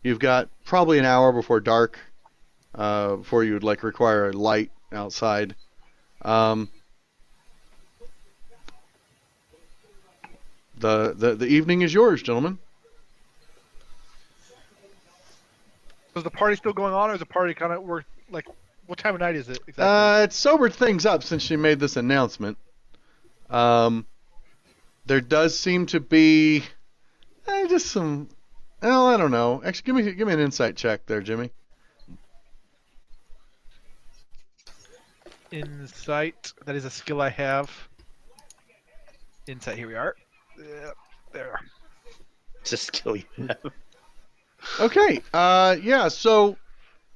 You've got probably an hour before dark, before you would require a light outside. Um, the evening is yours, gentlemen. Is the party still going on, or is the party kind of what time of night is it exactly? It sobered things up since she made this announcement. There does seem to be just some. Well, I don't know. Actually, give me an insight check there, Jimmy. Insight. That is a skill I have. Insight. Here we are. Yep, there. It's a skill you have. Okay. Yeah. So,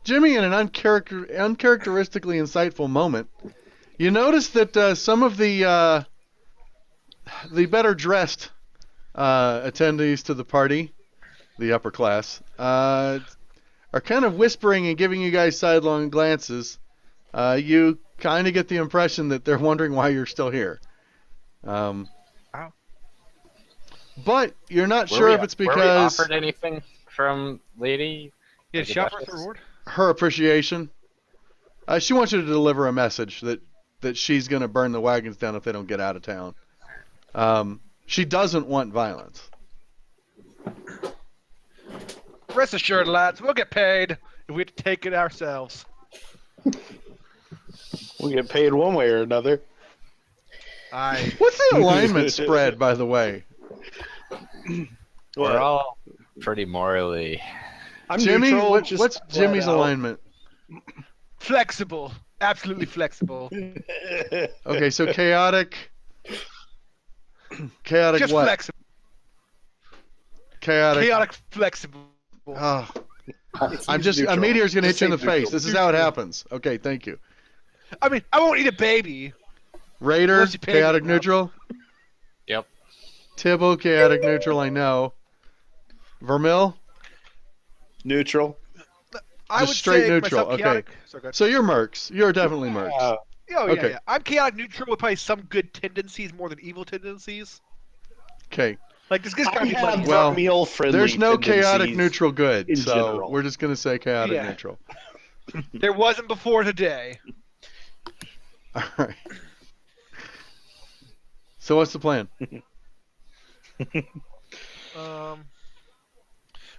Jimmy, in an uncharacteristically insightful moment, you notice that some of the better dressed attendees to the party, the upper class, are kind of whispering and giving you guys sidelong glances. You kind of get the impression that they're wondering why you're still here. But you're not sure if it's because... Were we offered anything from Lady? Yeah, she offers a reward. Her appreciation. She wants you to deliver a message that she's going to burn the wagons down if they don't get out of town. She doesn't want violence. Rest assured, lads, we'll get paid if we have to take it ourselves. We get paid one way or another. What's the alignment spread, by the way? We're all pretty morally... I'm Jimmy, neutral, what's Jimmy's alignment? Flexible. Absolutely flexible. Okay, so chaotic... Chaotic Just what? flexible. Chaotic flexible. Oh. A meteor's going to hit you in the face. This is how it happens. Okay, thank you. I mean, I won't eat a baby. Raider, Unless you pay me chaotic enough. neutral. Yep. Tibble, chaotic neutral, I know. Vermil? Neutral. I Just would straight say neutral, myself okay. chaotic. Sorry, go ahead. So you're mercs. You're definitely mercs. Oh, yeah, okay. yeah. I'm chaotic neutral with probably some good tendencies more than evil tendencies. Okay. Like, this guy's I gotta be have money. Well, meal-friendly There's no chaotic tendencies neutral good, in so general. we're just going to say chaotic Yeah. neutral. There wasn't before today. All right. So what's the plan?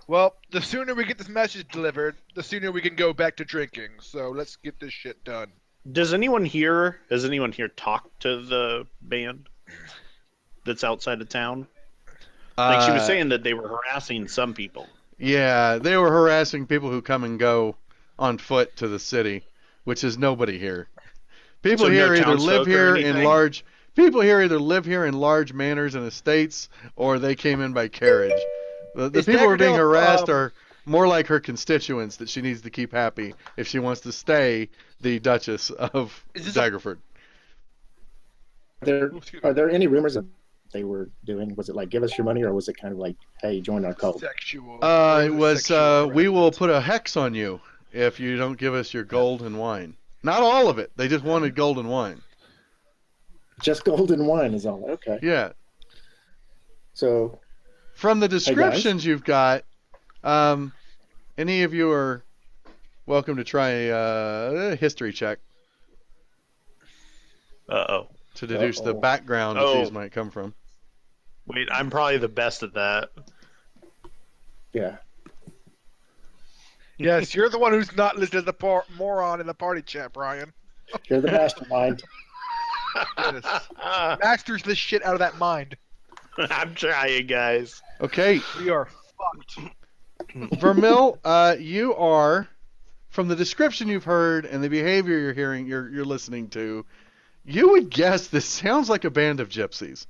Well, the sooner we get this message delivered, the sooner we can go back to drinking. So let's get this shit done. Has anyone here talked to the band that's outside of town? Like she was saying that they were harassing some people. Yeah, they were harassing people who come and go on foot to the city, which is nobody here. People So here no either live townsfolk or here in anything? large. People here either live here in large manors and estates, or they came in by carriage. The Is people who are being Daggerdale, harassed are more like her constituents that she needs to keep happy if she wants to stay the Duchess of Is this Daggerford. Are there any rumors that they were doing? Was it like, give us your money, or was it kind of like, hey, join our cult? Sexual. It was, we will put a hex on you if you don't give us your gold and wine. Not all of it. They just wanted gold and wine. Just gold and wine is all. Okay. Yeah. So, From the descriptions you've got, any of you are welcome to try a history check Uh-oh. to deduce the Uh-oh. background that Oh. these might come from. Wait, I'm probably the best at that. yeah. Yes, you're the one who's not listed as the moron in the party chat, Brian. You're the mastermind. Yes. Masters this shit out of that mind. I'm trying, guys. Okay, We are fucked. Vermil, you are, from the description you've heard and the behavior you're hearing, you're listening to, you would guess this sounds like a band of gypsies.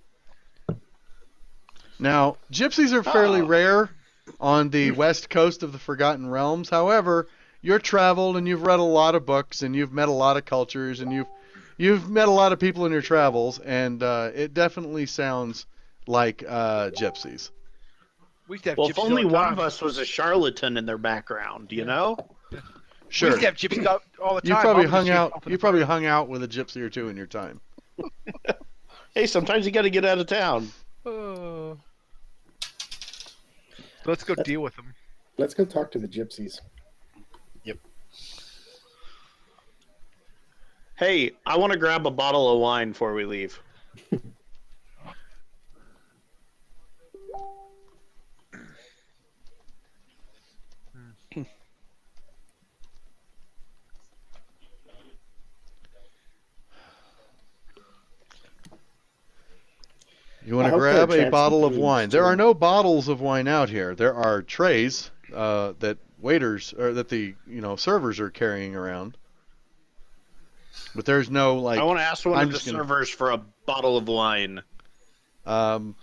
Now, gypsies are fairly rare on the west coast of the Forgotten Realms. However, you're traveled and you've read a lot of books and you've met a lot of cultures and you've met a lot of people in your travels, and it definitely sounds like gypsies. We used to have Well, if gypsies only all the one time. of us was a charlatan in their background, you know? We Sure. used to have gypsies all the time. You probably Mom was hung just out. off in You the probably party. hung out with a gypsy or two in your time. Hey, sometimes you got to get out of town. Let's go deal with them. Let's go talk to the gypsies. Hey, I want to grab a bottle of wine before we leave. You want I to hope grab they're a bottle of transient wine. foods, There too. are no bottles of wine out here. There are trays that waiters or that the servers are carrying around. But there's no I want to ask one I'm of the just gonna- servers for a bottle of wine. um,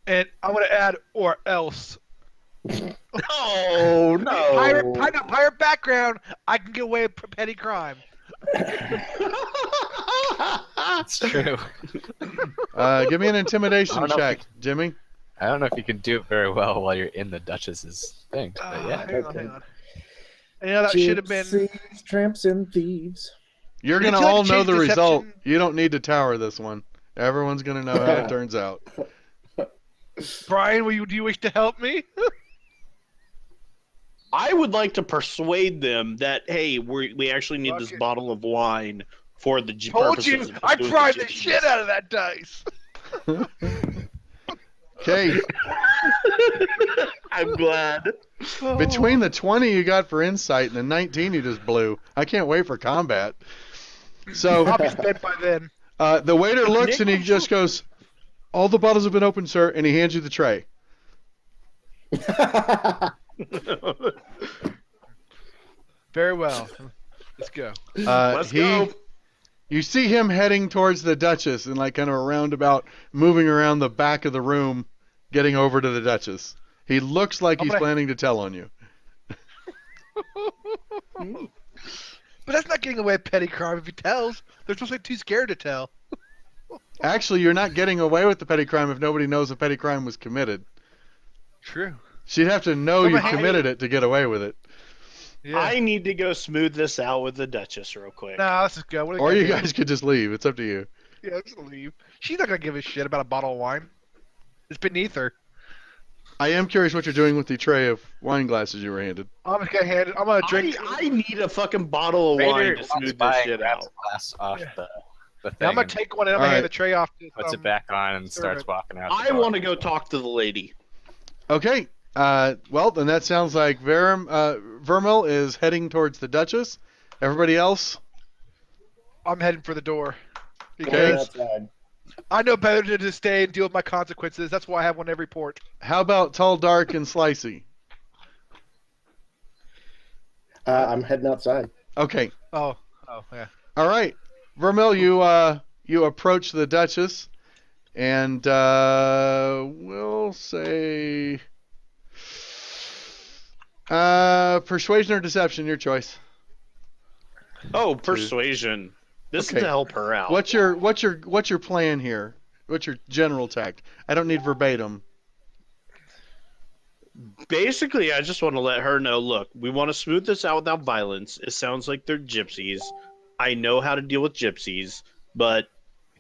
And I want to add or else. Oh no! Pirate background. I can get away with petty crime. It's true. give me an I intimidation don't know if check, Jimmy. I don't know if you can do it very well while you're in the Duchess's thing, but yeah. Hang on, Okay. hang on. You know, that should have been. Gypsies, tramps, and thieves. You're Would gonna you like all to know change the result. deception? You don't need to tower this one. Everyone's gonna know how it turns out. Brian, do you wish to help me? I would like to persuade them that hey, we actually need Fuck this it. bottle of wine for the Told purposes you, of I doing pried the gypsies. shit out of that dice. Okay, I'm glad. between the 20 you got for insight and the 19 you just blew, I can't wait for combat. So I'll be spent by then. the waiter looks and he just goes, "All the bottles have been opened, sir," and he hands you the tray. Very well. Let's go. Let's go. You see him heading towards the Duchess in like kind of a roundabout, moving around the back of the room, getting over to the Duchess. He looks like he's planning to tell on you. But that's not getting away with petty crime if he tells. They're supposed to be too scared to tell. Actually, you're not getting away with the petty crime if nobody knows a petty crime was committed. True. She'd have to know Well, you but hey- committed it to get away with it. Yeah. I need to go smooth this out with the Duchess real quick. Nah, let's just go. What do Or we you gotta guys could just leave. It's up to you. do? Yeah, let's just leave. She's not gonna give a shit about a bottle of wine. It's beneath her. I am curious what you're doing with the tray of wine glasses you were handed. I'm just gonna hand it. I'm gonna drink. I need a fucking bottle of wine Raider to walks smooth by this and shit grabs out. a glass off Yeah. the thing I'm gonna and take one and I'm gonna Alright. hand the tray off to puts it back on and starts servant. walking out. the I door. want to go talk to the lady. Okay. Well, then that sounds like Vermil is heading towards the Duchess. Everybody else? I'm heading for the door. Okay. Because Outside. I know better than to stay and deal with my consequences. That's why I have one every port. How about Tall, Dark, and Slicey? I'm heading outside. Okay. Oh yeah. All right. Vermil, you approach the Duchess, and we'll say persuasion or deception, your choice. Oh, persuasion. This Okay. is to help her out. What's your plan here? What's your general tact? I don't need verbatim. Basically, I just want to let her know, look, we want to smooth this out without violence. It sounds like they're gypsies. I know how to deal with gypsies, but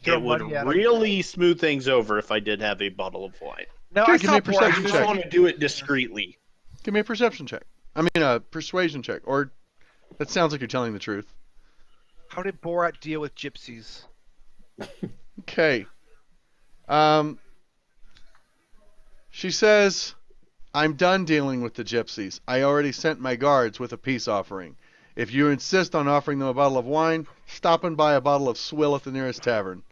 Throw it would money at 'em. really smooth things over if I did have a bottle of wine. No, Okay, I give me a saw Borat. I perception just check. want to do it discreetly. Give me a perception check. I mean a persuasion check. Or that sounds like you're telling the truth. How did Borat deal with gypsies? Okay. She says, "I'm done dealing with the gypsies. I already sent my guards with a peace offering. If you insist on offering them a bottle of wine, stop and buy a bottle of swill at the nearest tavern.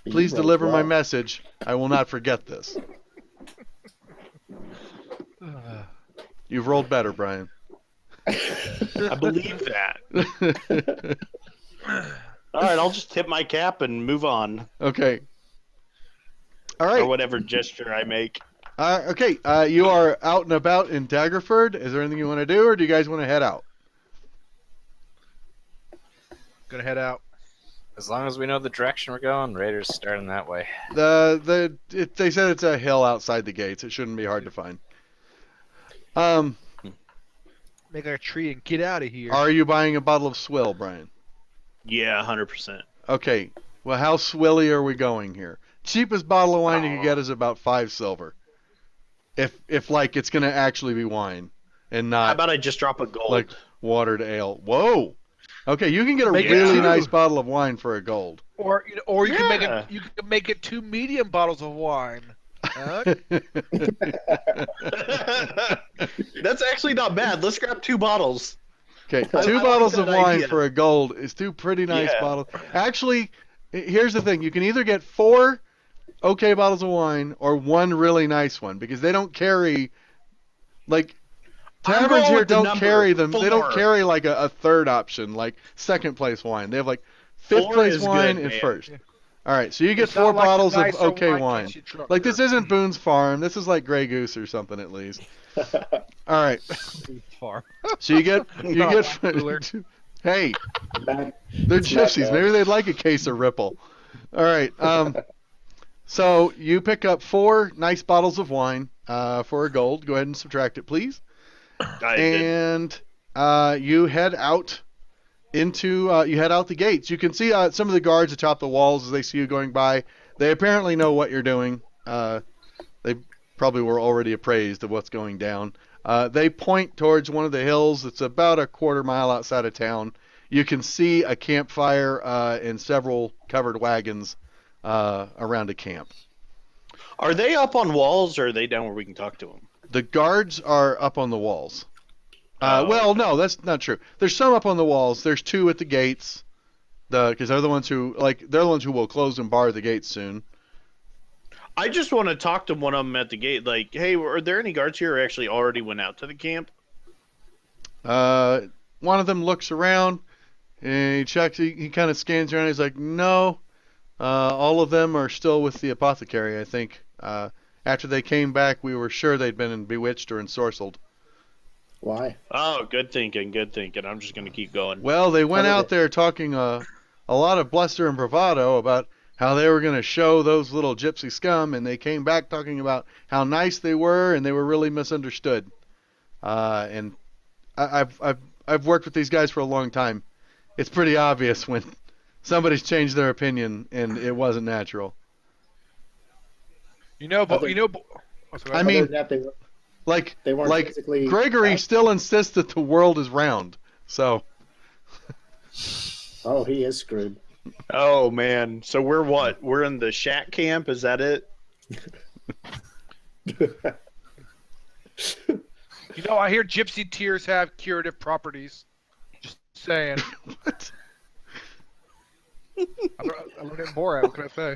Please You rolled deliver my well. message. I will not forget this." You've rolled better, Brian. I believe that. All right, I'll just tip my cap and move on, Okay. All or right. whatever gesture I make. Okay. You are out and about in Daggerford. Is there anything you want to do, or do you guys want to head out? Gonna head out. As long as we know the direction we're going, Raiders starting that way. They said it's a hill outside the gates. It shouldn't be hard to find. Make like a tree and get out of here. Are you buying a bottle of swill, Brian? Yeah, 100%. Okay. Well, how swilly are we going here? Cheapest bottle of wine you can get is about 5 silver. if like it's gonna actually be wine and How not about I just drop a gold? like watered ale. Whoa. Okay, you can get a Make it really two. nice bottle of wine for a gold. Or you can make Yeah. it. You can make it 2 medium bottles of wine. Huh? That's actually not bad. Let's grab 2 bottles. Okay, I two like bottles that of wine idea. for a gold is 2 pretty nice Yeah. bottles. Actually, here's the thing: you can either get 4 okay bottles of wine or 1 really nice one because they don't carry like I'm taverns going here with the don't number carry them. They don't 4. carry like a third option, like second place wine. They have like 5th 4 place is wine good, and man. first. All right, so you get It's 4 not like the bottles of nicer okay wine wine. gets you drunker. Like this isn't Boone's Farm. This is like Grey Goose or something at least. All right, Far. so you get Cooler. hey, Matt, they're It's not gypsies. bad. Maybe they'd like a case of Ripple. All right. So you pick up 4 nice bottles of wine for a gold. Go ahead and subtract it, please. I did. And you head out the gates. You can see some of the guards atop the walls as they see you going by. They apparently know what you're doing. They probably were already appraised of what's going down. They point towards one of the hills that's about a quarter mile outside of town. You can see a campfire and several covered wagons around a camp. Are they up on walls or are they down where we can talk to them? The guards are up on the walls. Oh, Well, no, that's not true. There's some up on the walls. There's 2 at the gates. Because they're the ones who will close and bar the gates soon. I just want to talk to one of them at the gate. Like, hey, are there any guards here who actually already went out to the camp? One of them looks around and he checks. He kind of scans around. He's like, no, all of them are still with the apothecary. I think. After they came back, we were sure they'd been bewitched or ensorcelled. Why? Oh, good thinking, good thinking. I'm just going to keep going. Well, they went How did out there talking a lot of bluster and bravado about how they were going to show those little gypsy scum, and they came back talking about how nice they were, and they were really misunderstood. And I've worked with these guys for a long time. It's pretty obvious when somebody's changed their opinion and it wasn't natural. But I mean, Other than that, like they weren't physically Gregory out. still insists that the world is round. So Oh, he is screwed. Oh, man. So we're what? We're in the shack camp? Is that it? I hear gypsy tears have curative properties. Just saying. what? I learned it in Borat. What can I say?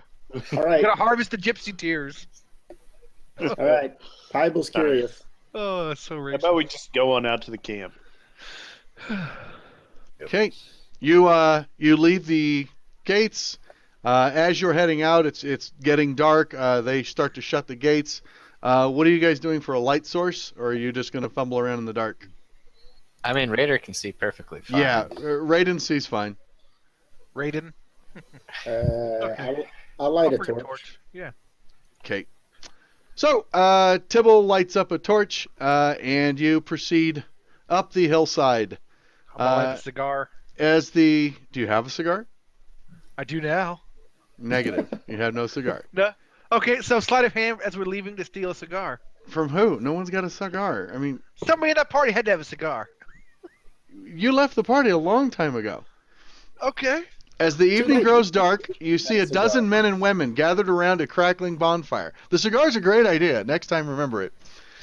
All right, You gotta harvest the gypsy tears. all right. Pible's curious. Oh, that's so How racist. about we just go on out to the camp? Okay, you leave the gates. As you're heading out, it's getting dark. They start to shut the gates. What are you guys doing for a light source, or are you just gonna fumble around in the dark? I mean, Raider can see perfectly fine. Yeah, Raiden sees fine. Raiden. I'll light a Offer torch. Yeah. Okay. So, Tibble lights up a torch, and you proceed up the hillside. I'm gonna light a cigar. Do you have a cigar? I do now. Negative. You have no cigar. No. Okay, so sleight of hand as we're leaving to steal a cigar. From who? No one's got a cigar. I mean, Somebody in that party had to have a cigar. you left the party a long time ago. Okay. As the evening grows dark, you see a Cigar. dozen men and women gathered around a crackling bonfire. The cigar's a great idea. Next time, remember it.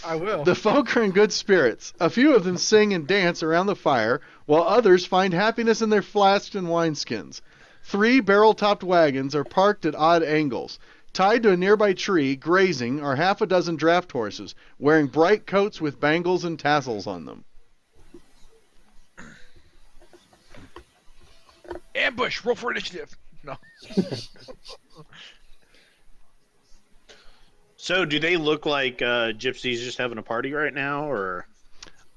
I will. The folk are in good spirits. A few of them sing and dance around the fire, while others find happiness in their flasks and wineskins. 3 barrel-topped wagons are parked at odd angles. Tied to a nearby tree, grazing, are half a dozen draft horses, wearing bright coats with bangles and tassels on them. Ambush. Roll for initiative. No. So, do they look like gypsies just having a party right now, or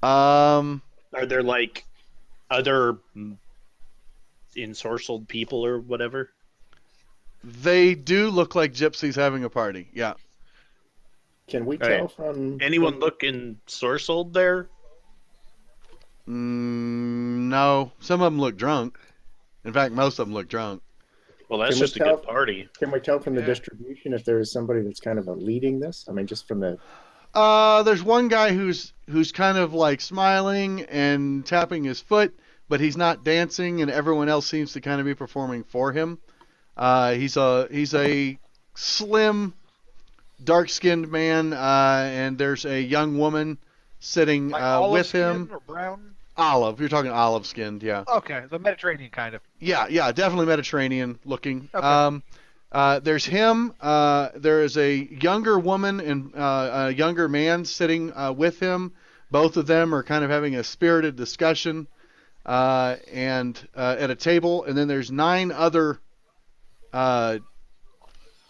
Um, are there like other ensorcelled people or whatever? they do look like gypsies having a party. Yeah. Can we All right. tell from Anyone look ensorcelled there? No, some of them look drunk. In fact, most of them look drunk. Well, that's Can we just a tell- good party. Can we tell from the Yeah. distribution if there is somebody that's kind of leading this? I mean, just from the There's one guy who's kind of like smiling and tapping his foot, but he's not dancing, and everyone else seems to kind of be performing for him. He's a slim, dark-skinned man, and there's a young woman sitting Like olive with skin him. or brown? Olive. You're talking olive-skinned, yeah. Okay, the Mediterranean kind of. Yeah, definitely Mediterranean looking. Okay. There's him. There is a younger woman and a younger man sitting with him. Both of them are kind of having a spirited discussion and at a table. And then there's 9 other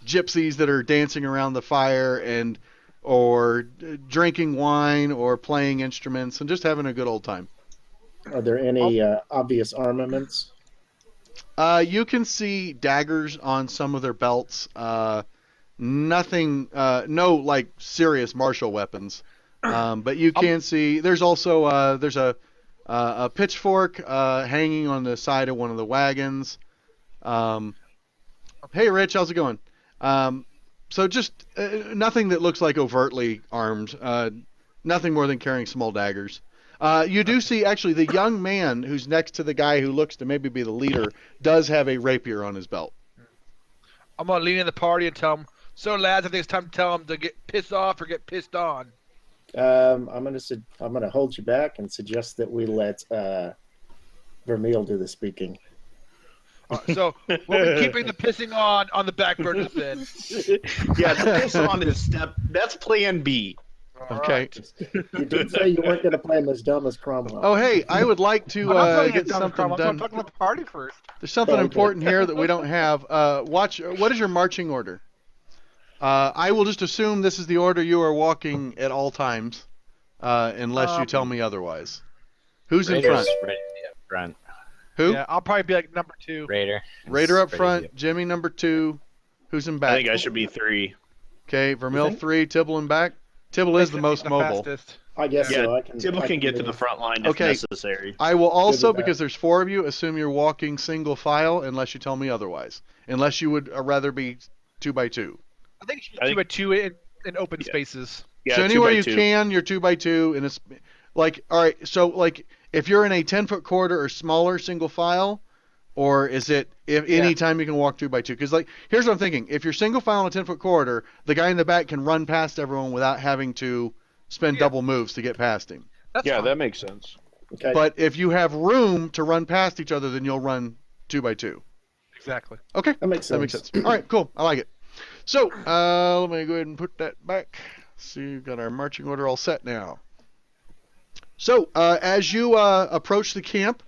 gypsies that are dancing around the fire and or drinking wine or playing instruments and just having a good old time. Are there any obvious armaments? You can see daggers on some of their belts. Nothing, no like serious martial weapons. But you can see there's also there's a pitchfork hanging on the side of one of the wagons. Hey Rich, how's it going? So just nothing that looks like overtly armed. Nothing more than carrying small daggers. You do see, actually, the young man who's next to the guy who looks to maybe be the leader does have a rapier on his belt. I'm gonna lean in the party and tell them. So lads, I think it's time to tell them to get pissed off or get pissed on. I'm gonna hold you back and suggest that we let Vermeil do the speaking. So we'll be keeping the pissing on the back burners then. Yeah, the piss on is step. That's plan B. All Okay. right. You did say you weren't gonna play him as dumb as Cromwell. Oh, hey, I would like to I'm not playing get it down, something Cromwell. I'm done. talking about the party first. There's something Okay. important here that we don't have. Watch. What is your marching order? I will just assume this is the order you are walking at all times, unless you tell me otherwise. Who's in front? Raider's ready to be up front. Who? Yeah, I'll probably be like number 2. Raider. Raider up Ready to be front. Jimmy number 2. Who's in I back? think I should be 3. Okay, Vermeil think? 3. Tibble in back. Tibble is the most mobile. Fastest. I guess Yeah, so. I can. Tibble I can get to do the that. front line if Okay. necessary. I will also, with that. because there's 4 of you, assume you're walking single file unless you tell me otherwise. Unless you would rather be 2 by 2. I think you should I do think- a 2 in open Yeah. spaces. Yeah, So 2 anywhere by you 2. can, you're 2 by 2, and it's like, all right. So like, if you're in a 10-foot corridor or smaller single file, or is it if any time you can walk 2 by 2? Because like, here's what I'm thinking: if you're single file in a 10-foot corridor, the guy in the back can run past everyone without having to spend double moves to get past him. That's Yeah, fine. that makes sense. Okay. But if you have room to run past each other, then you'll run 2 by 2. Exactly. Okay, that makes sense. that makes sense. All right, cool. I like it. So let me go ahead and put that back. See, we've got our marching order all set now. So as you approach the camp,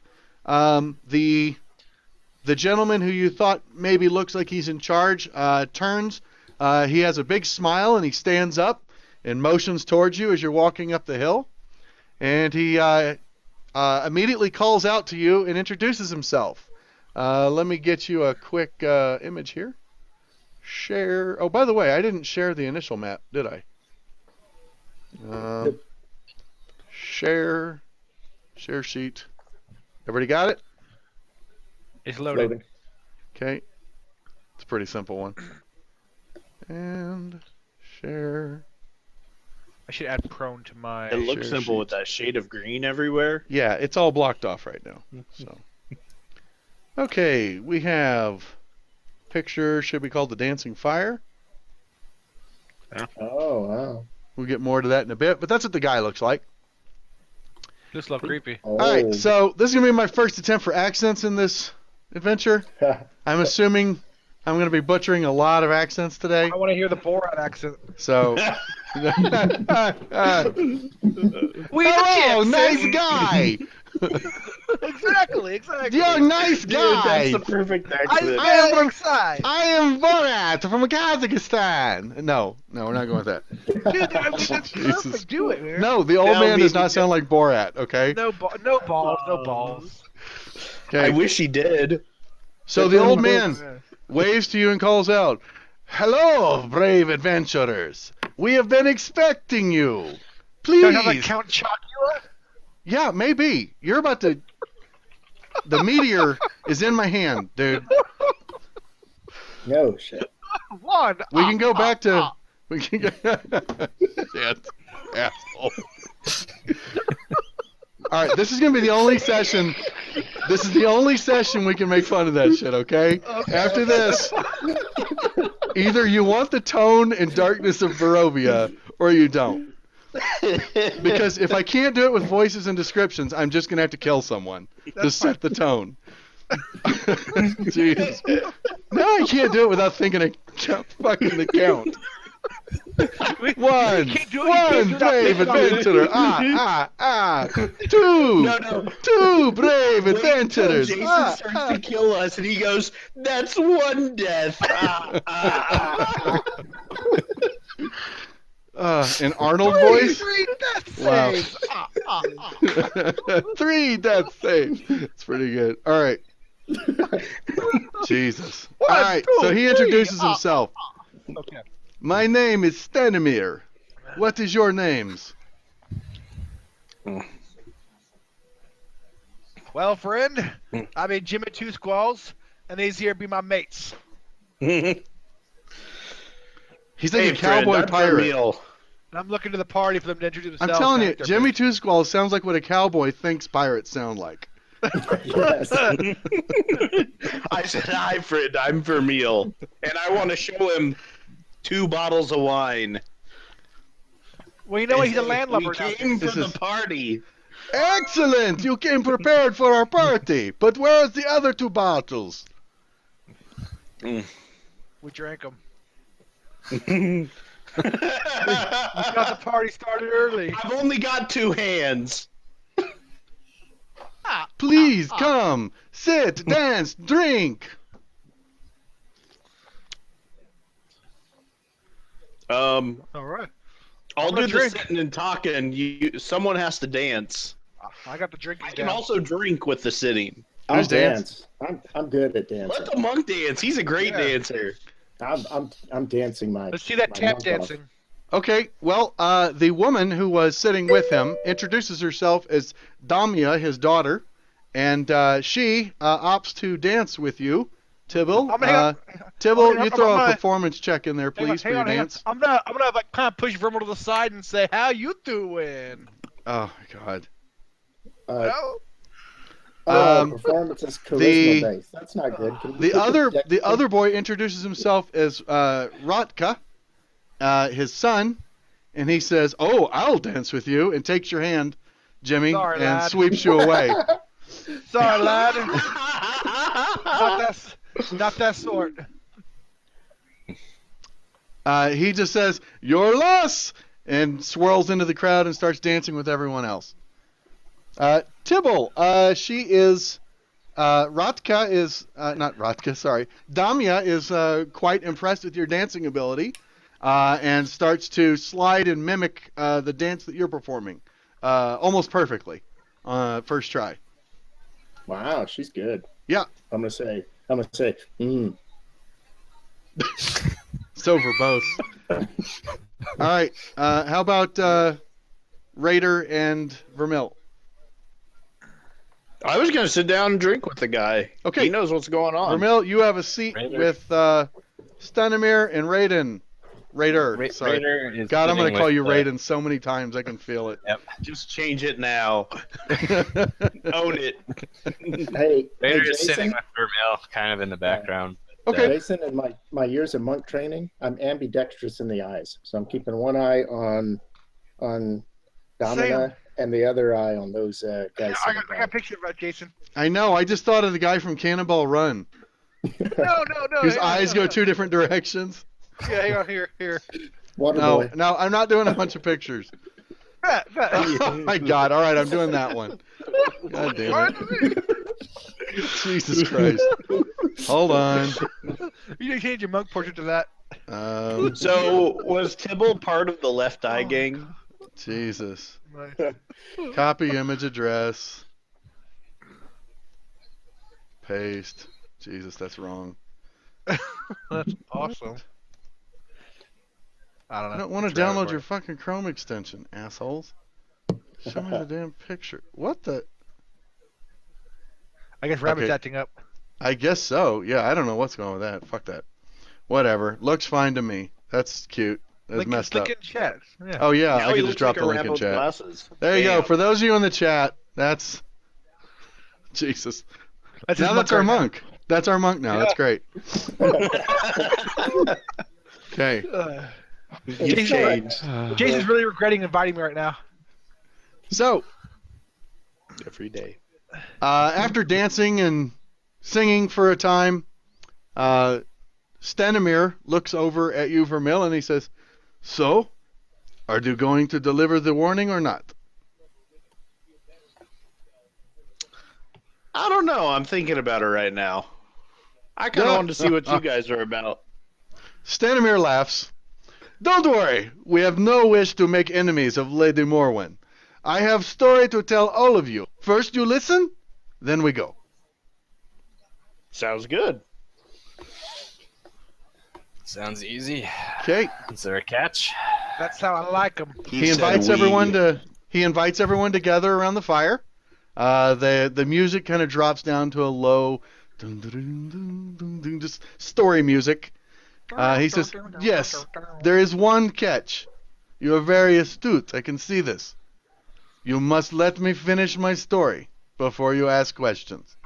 the gentleman who you thought maybe looks like he's in charge turns. He has a big smile and he stands up and motions towards you as you're walking up the hill. And he immediately calls out to you and introduces himself. Let me get you a quick image here. Share. Oh, by the way, I didn't share the initial map, did I? Share sheet. Everybody got it? It's loaded. Loading. Okay. It's a pretty simple one. And share. I should add prone to my. It looks Share simple with sheet. that shade of green everywhere. Yeah, it's all blocked off right now. So. Okay, we have picture should be called the Dancing Fire. Oh wow. We'll get more to that in a bit, but that's what the guy looks like. This look creepy. Oh. All right, so this is going to be my first attempt for accents in this adventure. I'm assuming I'm going to be butchering a lot of accents today. I want to hear the Borat accent. So, We hello, nice guy. Exactly. You're a nice Dude, guy. that's the perfect I accent. am excited. I am Borat from Kazakhstan. No, we're not going with that. Dude, I mean, that's Jesus. perfect. Do it, man. No, the old Tell man me does to not do- sound like Borat. Okay. No balls. No balls. Okay. I wish he did. So the old man waves to you and calls out, "Hello, brave adventurers. We have been expecting you. Please." Don't have like Count Chocula? Yeah, maybe. You're about to. The meteor is in my hand, dude. No shit. One. We can go back to. We can go. Yeah. Asshole. All right, this is gonna be the only session. This is the only session we can make fun of that shit. Okay. After this, either you want the tone and darkness of Barovia, or you don't. Because if I can't do it with voices and descriptions, I'm just gonna have to kill someone to set the tone. Jesus. No, I can't do it without thinking of fucking the count. One brave adventurer. Two brave Wait till adventurers. Jason starts to kill us, and he goes, "That's one death." An Arnold voice. 3 death Wow. saves. 3 death saves. It's pretty good. All right. Jesus. All right. So he introduces himself. Okay. My name is Stenimir. What is your names? Well, friend, I be Jimmy Two Squalls, and these here be my mates. He's like Hey, a cowboy friend, I'm pirate. Vermeil. And I'm looking to the party for them to introduce I'm themselves. telling you, after me. Jimmy Two Squalls sounds like what a cowboy thinks pirates sound like. Yes. I said, "Hi, friend. I'm Vermeil, and I want to show him 2 bottles of wine." Well, you know what? He's a We landlubber now. came for This the is- party. Excellent! You came prepared for our party. But where's the other 2 bottles? We drank them. We got the party started early. I've only got 2 hands. Please come, sit, dance, drink. All right. I'll I'm do gonna the drink. sitting and talking. Someone has to dance. I got the drinking I can down. also drink with the sitting. I'll Who's dance. I'm good at dancing. Let the monk dance. He's a great Yeah. dancer. I'm dancing my. Let's see that my tap monk off. dancing. Okay, well, the woman who was sitting with him introduces herself as Damia, his daughter, and she opts to dance with you, Tibble. I'm gonna- Tibble, I'm you throw gonna- a performance check in there, please, for your dance. I'm gonna like kind of push Vermeil to the side and say, "How you doing?" Oh my God. No? Performance is the- charisma based. That's not good. Can we The put other deck- the other boy introduces himself as Rotka, his son, and he says, "Oh, I'll dance with you," and takes your hand, Jimmy, Sorry, and lad. sweeps you away. Sorry, lad. Not that sort. He just says, "Your loss," and swirls into the crowd and starts dancing with everyone else. Tibble, she is, Rotka is, not Rotka, sorry. Damia is quite impressed with your dancing ability and starts to slide and mimic the dance that you're performing almost perfectly first try. Wow, she's good. Yeah. I'm gonna say. So verbose. All right. How about Raider and Vermeil? I was going to sit down and drink with the guy. Okay. He knows what's going on. Vermeil, you have a seat Raider. with Stenimir and Raiden. Raider. Sorry. Raider is God, I'm going sitting to call with you the- Raiden so many times I can feel it. Just change it now. Own it. Hey, Raider is sitting Jason. with Vermeil, kind of in the background. Okay. Jason, in my years of monk training, I'm ambidextrous in the eyes, so I'm keeping one eye on Domina and the other eye on those guys. I got a picture of Jason. I know. I just thought of the guy from Cannonball Run, No. whose hang on, eyes hang go on. 2 different directions. Yeah, hang on, here. Waterboy. No, I'm not doing a bunch of pictures. Oh my God! All right, I'm doing that one. God damn it! Jesus Christ! Hold on. You can change your monk portrait to that. So, was Tibble part of the Left Eye gang? Jesus. Nice. Copy image address. Paste. Jesus, that's wrong. That's awesome. I don't know. I don't want to Try it download for your it. fucking Chrome extension, assholes. Show me the damn picture. What the? I guess Rabbit's Okay. acting up. I guess so. Yeah, I don't know what's going on with that. Fuck that. Whatever. Looks fine to me. That's cute. is Link messed up. in chat. Yeah. Oh yeah, Now I he can just looks drop like the a link in Rambo with chat. glasses. There you go. Damn. For those of you in the chat, that's Jesus. That's Now his that's our right now. monk. That's our monk now. Yeah. That's great. Okay. You It's changed Jason's really regretting inviting me right now. So every day. after dancing and singing for a time, Stenimir looks over at you, Vermil, and he says, "So, are you going to deliver the warning or not?" I don't know. I'm thinking about it right now. I kind of wanted to see what you guys are about. Stenimir laughs. "Don't worry, we have no wish to make enemies of Lady Morwen. I have story to tell all of you. First you listen, then we go." Sounds good. Sounds easy. Okay. Is there a catch? That's how I like him. He invites everyone to gather around the fire. The music kind of drops down to a low, dun, dun, dun, dun, dun, dun, just story music. He says, "Yes, there is one catch. You are very astute. I can see this. You must let me finish my story before you ask questions.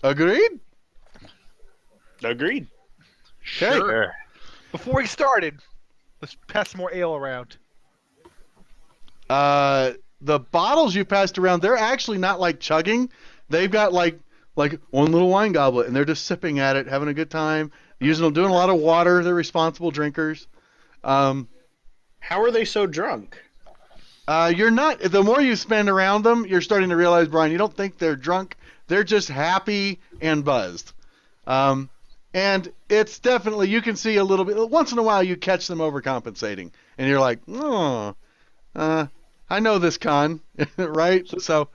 Agreed?" Agreed. Okay. Sure. Before he started, let's pass some more ale around. The bottles you passed around, they're actually not like chugging. They've got like one little wine goblet, and they're just sipping at it, having a good time, doing a lot of water. They're responsible drinkers. How are they so drunk? You're not. The more you spend around them, you're starting to realize, Brian, you don't think they're drunk. They're just happy and buzzed. And it's definitely, you can see a little bit. Once in a while, you catch them overcompensating, and you're like, "Oh, I know this con," right? So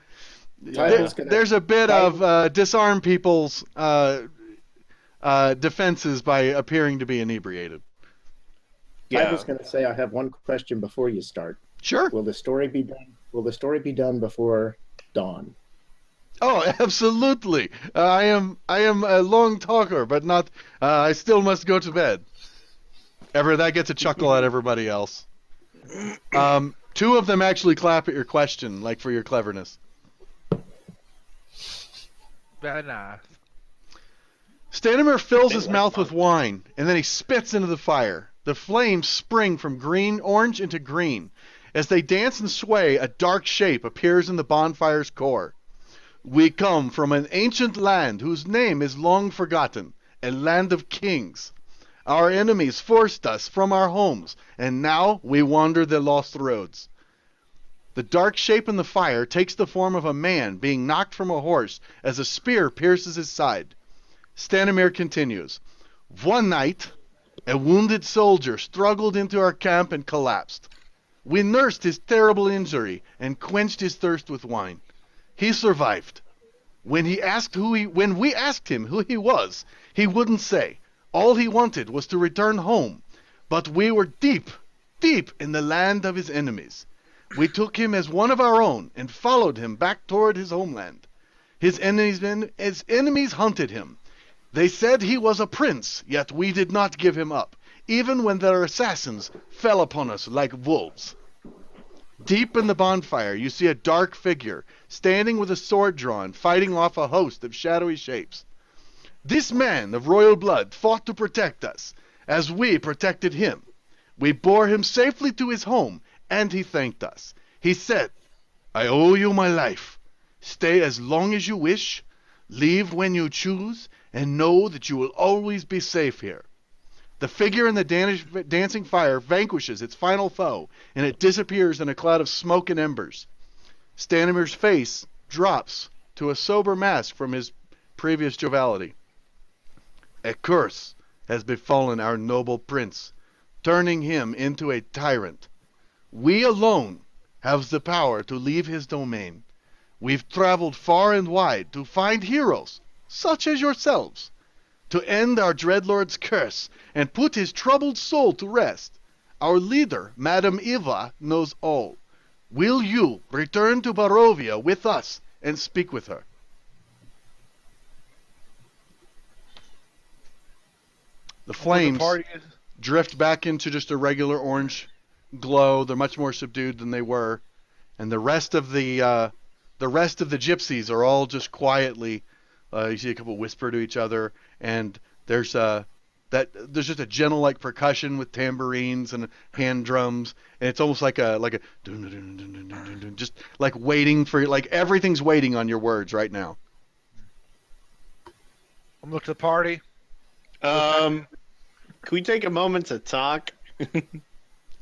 there's a bit of disarm people's defenses by appearing to be inebriated. I was going to say I have one question before you start. Sure. Will the story be done? Will the story be done before dawn? Oh, absolutely. I am a long talker, but not. I still must go to bed. That gets a chuckle at everybody else. Two of them actually clap at your question, like for your cleverness. Very nice. Stanimir fills his mouth with wine, and then he spits into the fire. The flames spring from orange into green. As they dance and sway, a dark shape appears in the bonfire's core. "We come from an ancient land whose name is long forgotten, a land of kings. Our enemies forced us from our homes, and now we wander the lost roads." The dark shape in the fire takes the form of a man being knocked from a horse as a spear pierces his side. Stanimir continues, "One night, a wounded soldier struggled into our camp and collapsed. We nursed his terrible injury and quenched his thirst with wine. He survived. When we asked him who he was, he wouldn't say. All he wanted was to return home. But we were deep, deep in the land of his enemies. We took him as one of our own and followed him back toward his homeland. His enemies hunted him. They said he was a prince, yet we did not give him up, even when their assassins fell upon us like wolves." Deep in the bonfire, you see a dark figure, standing with a sword drawn, fighting off a host of shadowy shapes. "This man of royal blood fought to protect us, as we protected him. We bore him safely to his home, and he thanked us. He said, 'I owe you my life. Stay as long as you wish, leave when you choose, and know that you will always be safe here.' The figure in the dancing fire vanquishes its final foe, and it disappears in a cloud of smoke and embers. Stanimir's face drops to a sober mask from his previous joviality. 'A curse has befallen our noble prince, turning him into a tyrant. We alone have the power to leave his domain. We've traveled far and wide to find heroes, such as yourselves, to end our dreadlord's curse and put his troubled soul to rest. Our leader, Madame Eva, knows all. Will you return to Barovia with us and speak with her?'" The flames drift back into just a regular orange glow. They're much more subdued than they were, and the rest of the gypsies are all just quietly. You see a couple whisper to each other, and there's just a gentle like percussion with tambourines and hand drums, and it's almost like a dun, dun, dun, dun, dun, dun, dun, just like waiting for like everything's waiting on your words right now. I'm looking to the party. Can we take a moment to talk?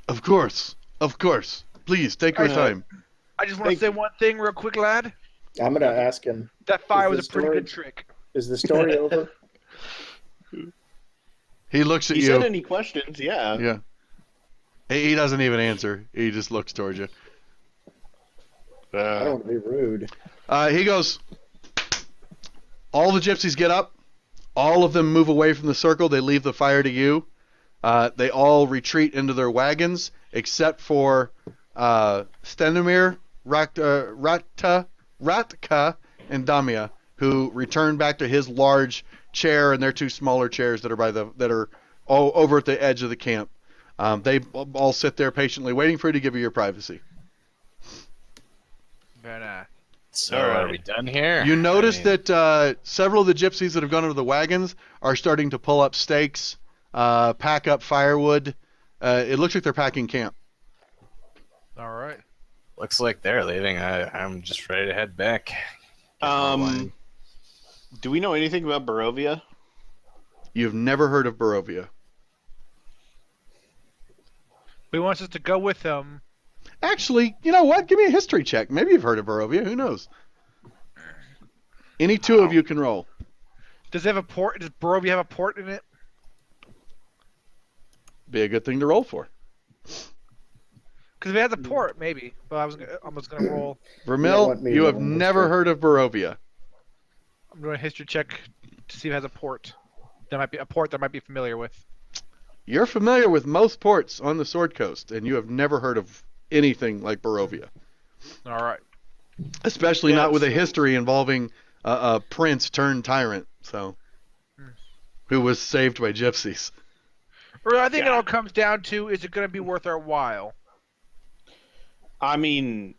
Of course. Please take your time. I just want to say one thing real quick, lad. I'm gonna ask him. That fire Is was a the pretty story- good trick. Is the story over? He looks at You you. said any questions? Yeah. Yeah. He doesn't even answer. He just looks towards you. I don't want to be rude. He goes. All the gypsies get up. All of them move away from the circle. They leave the fire to you. They all retreat into their wagons, except for Stenomir, Ratka, and Damia, who return back to his large chair and their two smaller chairs that are all over at the edge of the camp. They all sit there patiently waiting for you to give you your privacy. Very nice. So All right. are we done here? You notice I mean, that several of the gypsies that have gone into the wagons are starting to pull up stakes, pack up firewood. It looks like they're packing camp. All right. looks like they're leaving. I'm just ready to head back. Get more wine. Do we know anything about Barovia? You've never heard of Barovia. He wants us to go with him. Actually, you know what? Give me a history check. Maybe you've heard of Barovia. Who knows? Any two of you can roll. Does it have a port? Does Barovia have a port in it? Be a good thing to roll for. Because if it has a port, maybe. But I was gonna roll. Vermil, want me you to have roll never history. heard of Barovia. I'm doing a history check to see if it has a port. That might be a port that I might be familiar with. You're familiar with most ports on the Sword Coast, and you have never heard of anything like Barovia. All right. Especially Yeah, not with a so- history involving a prince turned tyrant, who was saved by gypsies. Or I think it Yeah. all comes down to: is it going to be worth our while? I mean,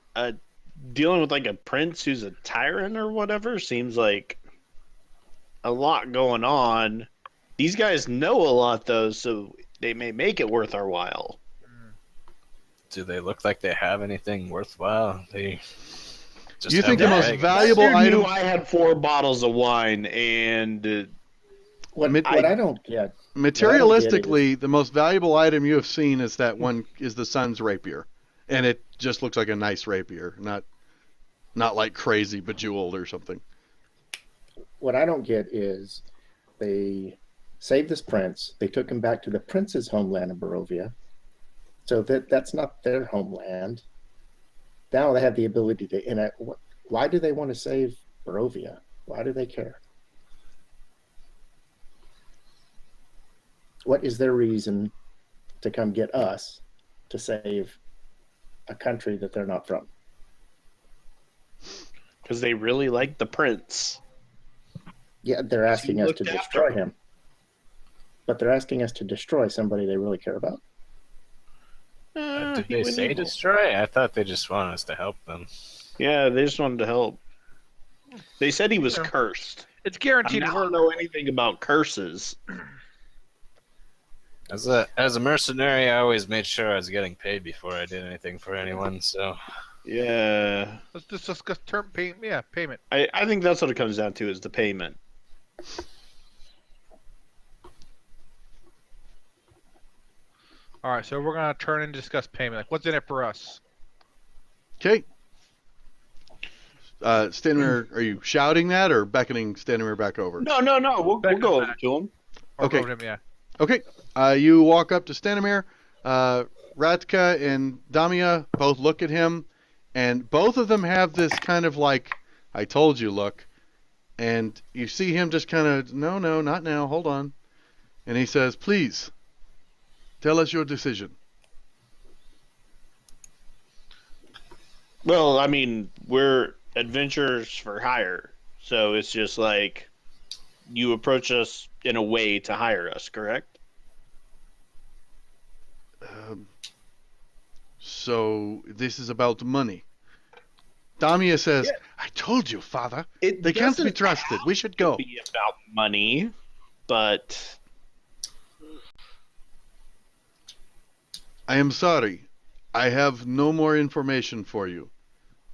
dealing with like a prince who's a tyrant or whatever seems like a lot going on. These guys know a lot though, so they may make it worth our while. Do they look like they have anything worthwhile? They just You have think the their most wagons. valuable That dude item? knew I had 4 bottles of wine, and What Mid- I don't get. Materialistically, the most valuable item you have seen is that one is the sun's rapier, and it just looks like a nice rapier, not like crazy bejeweled or something. What I don't get is they saved this prince. They took him back to the prince's homeland of Barovia. So that's not their homeland. Now they have the ability to. Why do they want to save Barovia? Why do they care? What is their reason to come get us to save a country that they're not from? because they really like the prince. Yeah, they're asking us to looked after destroy him. him. But they're asking us to destroy somebody they really care about. Did He they wouldn't say even- destroy? I thought they just wanted us to help them. Yeah, they just wanted to help. They said he was Yeah. cursed. It's I guaranteed. never know anything about curses. As a mercenary, I always made sure I was getting paid before I did anything for anyone. So Yeah, Let's just discuss term payment. Yeah, payment. I think that's what it comes down to is the payment. All right, so we're gonna turn and discuss payment. Like, what's in it for us? Okay. Stanimir, are you shouting that or beckoning Stanimir back over? No, we'll Back go up over back. to him. Or Okay. over to him, yeah. Okay. You walk up to Stanimir. Ratka and Damia both look at him, and both of them have this kind of like, I told you look. And you see him just kind of, no, not now, hold on. And he says, please, tell us your decision. Well, I mean, we're adventurers for hire, so it's just like you approach us in a way to hire us, correct? So this is about money. Damia says, Yeah. I told you, father. It They can't be doesn't trusted. We should have to go. be about money, but I am sorry. I have no more information for you.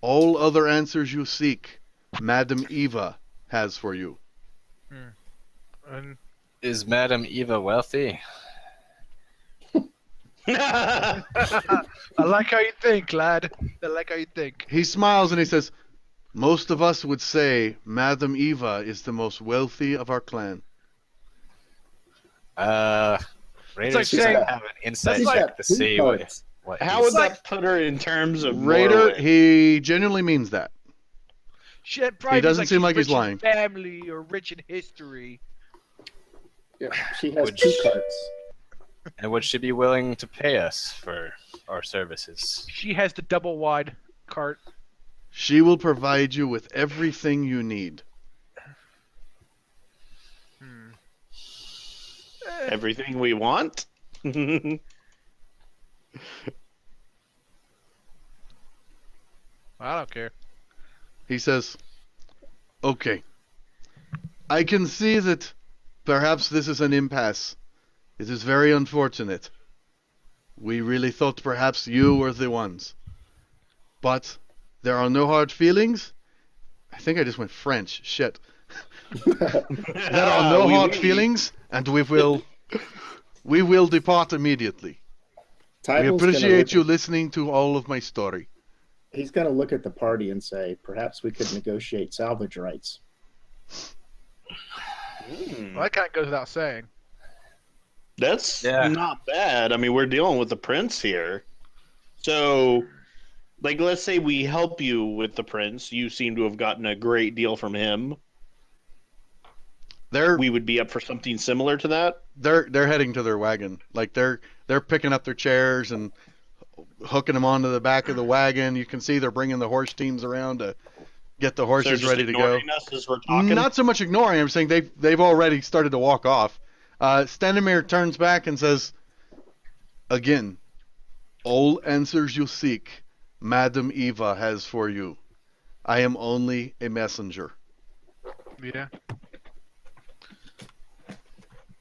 All other answers you seek, Madam Eva has for you. And Is Madam Eva wealthy? I like how you think, lad. I like how you think. He smiles and he says, most of us would say Madam Eva is the most wealthy of our clan. Raiders like doesn't saying- have an insight She's check got to 3 see cards. what how he's- would that put her in terms of Raider, Morrowind? he genuinely means that. Shit, probably doesn't means seem like she's he's rich lying. in family or rich in history. Yeah, she has Would 2 she- cards. And would she be willing to pay us for our services? She has the double wide cart. She will provide you with everything you need. Everything we want? I don't care. He says, okay. I can see that perhaps this is an impasse. It is very unfortunate. We really thought perhaps you were the ones. But there are no hard feelings. I think I just went French. Shit. There are no hard feelings, and we will depart immediately. We Tyball's gonna appreciate look you at- listening to all of my story. He's going to look at the party and say, perhaps we could negotiate salvage rights. Hmm. Well, that kind of goes without saying. That's Yeah. not bad. I mean, we're dealing with the prince here. So, like, let's say we help you with the prince. You seem to have gotten a great deal from him. They're We would be up for something similar to that. they're heading to their wagon. Like they're picking up their chairs and hooking them onto the back of the wagon. You can see they're bringing the horse teams around to get the So horses just ready to go. ignoring us as we're talking. Not so much ignoring. I'm saying they've already started to walk off. Stenimir turns back and says, "Again, all answers you seek, Madam Eva has for you. I am only a messenger." Yeah.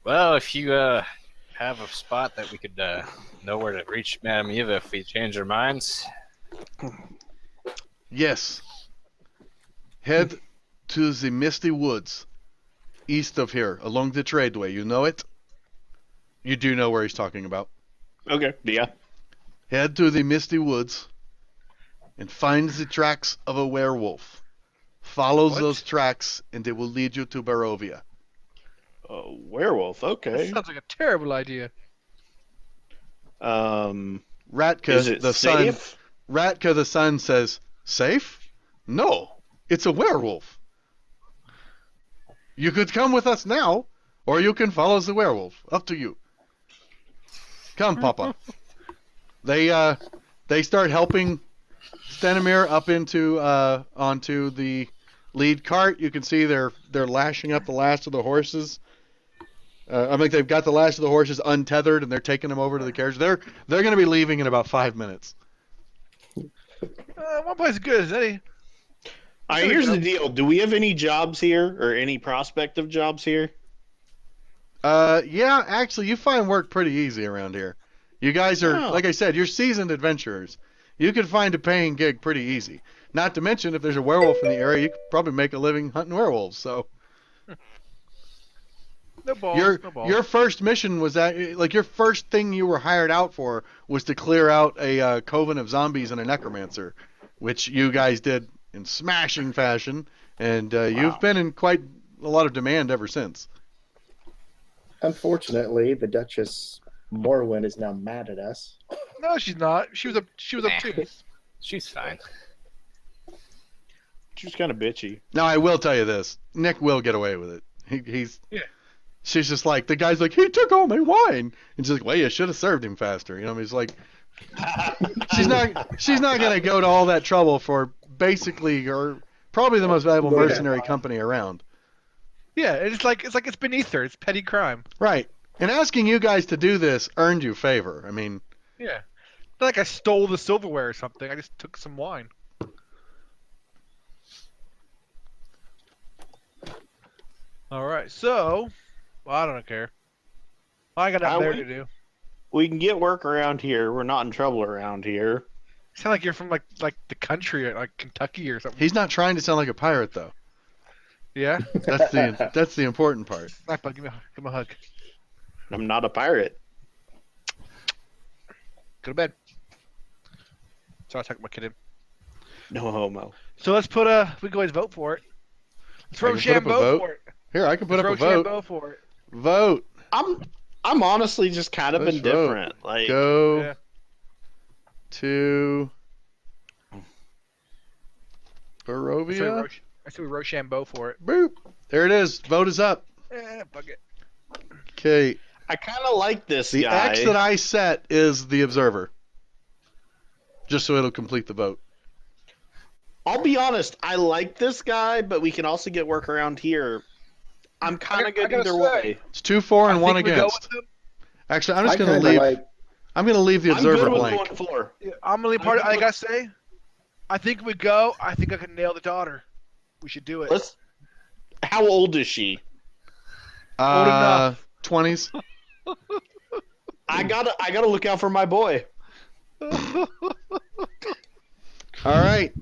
Well, if you have a spot that we could know where to reach Madame Eva if we change our minds. Yes. Head to the Misty Woods, east of here, along the tradeway. You know it? You do know where he's talking about. Okay, yeah. Head to the Misty Woods and find the tracks of a werewolf. Follow What? those tracks, and they will lead you to Barovia. Werewolf, That okay. sounds like a terrible idea. Ratka, Is it the son, safe? Ratka, the son, says, "Safe? No, it's a werewolf. You could come with us now, or you can follow the werewolf. Up to you. Come, Papa." They start helping Stenimir up into onto the lead cart. You can see they're lashing up the last of the horses. I think they've got the last of the horses untethered, and they're taking them over to the carriage. They're going to be leaving in about 5 minutes. One place is good as any. All right, here's the deal. Do we have any jobs here or any prospect of jobs here? Yeah, actually, you find work pretty easy around here. You guys are, Oh. like I said, you're seasoned adventurers. You could find a paying gig pretty easy. Not to mention, if there's a werewolf in the area, you could probably make a living hunting werewolves. So No balls. no balls. your first mission was that, like, your first thing you were hired out for was to clear out a coven of zombies and a necromancer, which you guys did in smashing fashion, and you've been in quite a lot of demand ever since. Unfortunately, the Duchess Morrowind is now mad at us. No, she's not. She was obtuse. She's fine. She's kind of bitchy. Now, I will tell you this. Nick will get away with it. He's. Yeah. She's just like, the guy's like, he took all my wine. And she's like, well, you should have served him faster. You know, he's like, she's not going to go to all that trouble for basically, or probably the most valuable Yeah. mercenary company around. Yeah, it's like it's beneath her. It's petty crime. Right. And asking you guys to do this earned you favor. I mean, Yeah. Not like I stole the silverware or something. I just took some wine. All right, so I don't care. I got nothing better to do. We can get work around here. We're not in trouble around here. You sound like you're from like the country, like Kentucky or something. He's not trying to sound like a pirate though. Yeah. That's the important part. Nice, bud. Give me a hug. I'm not a pirate. Go to bed. So I tuck my kid in. No homo. So let's put we can always vote for it. Let's I can put up a Rochambeau vote. for it. Here, I can put Let's up a vote. Rochambeau for it. Vote. I'm honestly just kind of Let's indifferent. Like Go Yeah. to I Barovia. say we Rochambeau for it. Boop. There it is. Vote is up. Fuck it. Okay. I kind of like this The guy. X that I set is the observer. Just so it'll complete the vote. I'll be honest. I like this guy, but we can also get work around here. I'm kind of good gotta either say, way. It's 2 4 and I 1 think we go against. with him. Actually, I'm just I gonna kinda leave. like. I'm gonna leave the I'm observer good with blank. going floor. I'm gonna leave part. I gotta say, I think we go. I think I can nail the daughter. We should do it. Let's. How old is she? Old enough. 20s. I gotta look out for my boy. All right.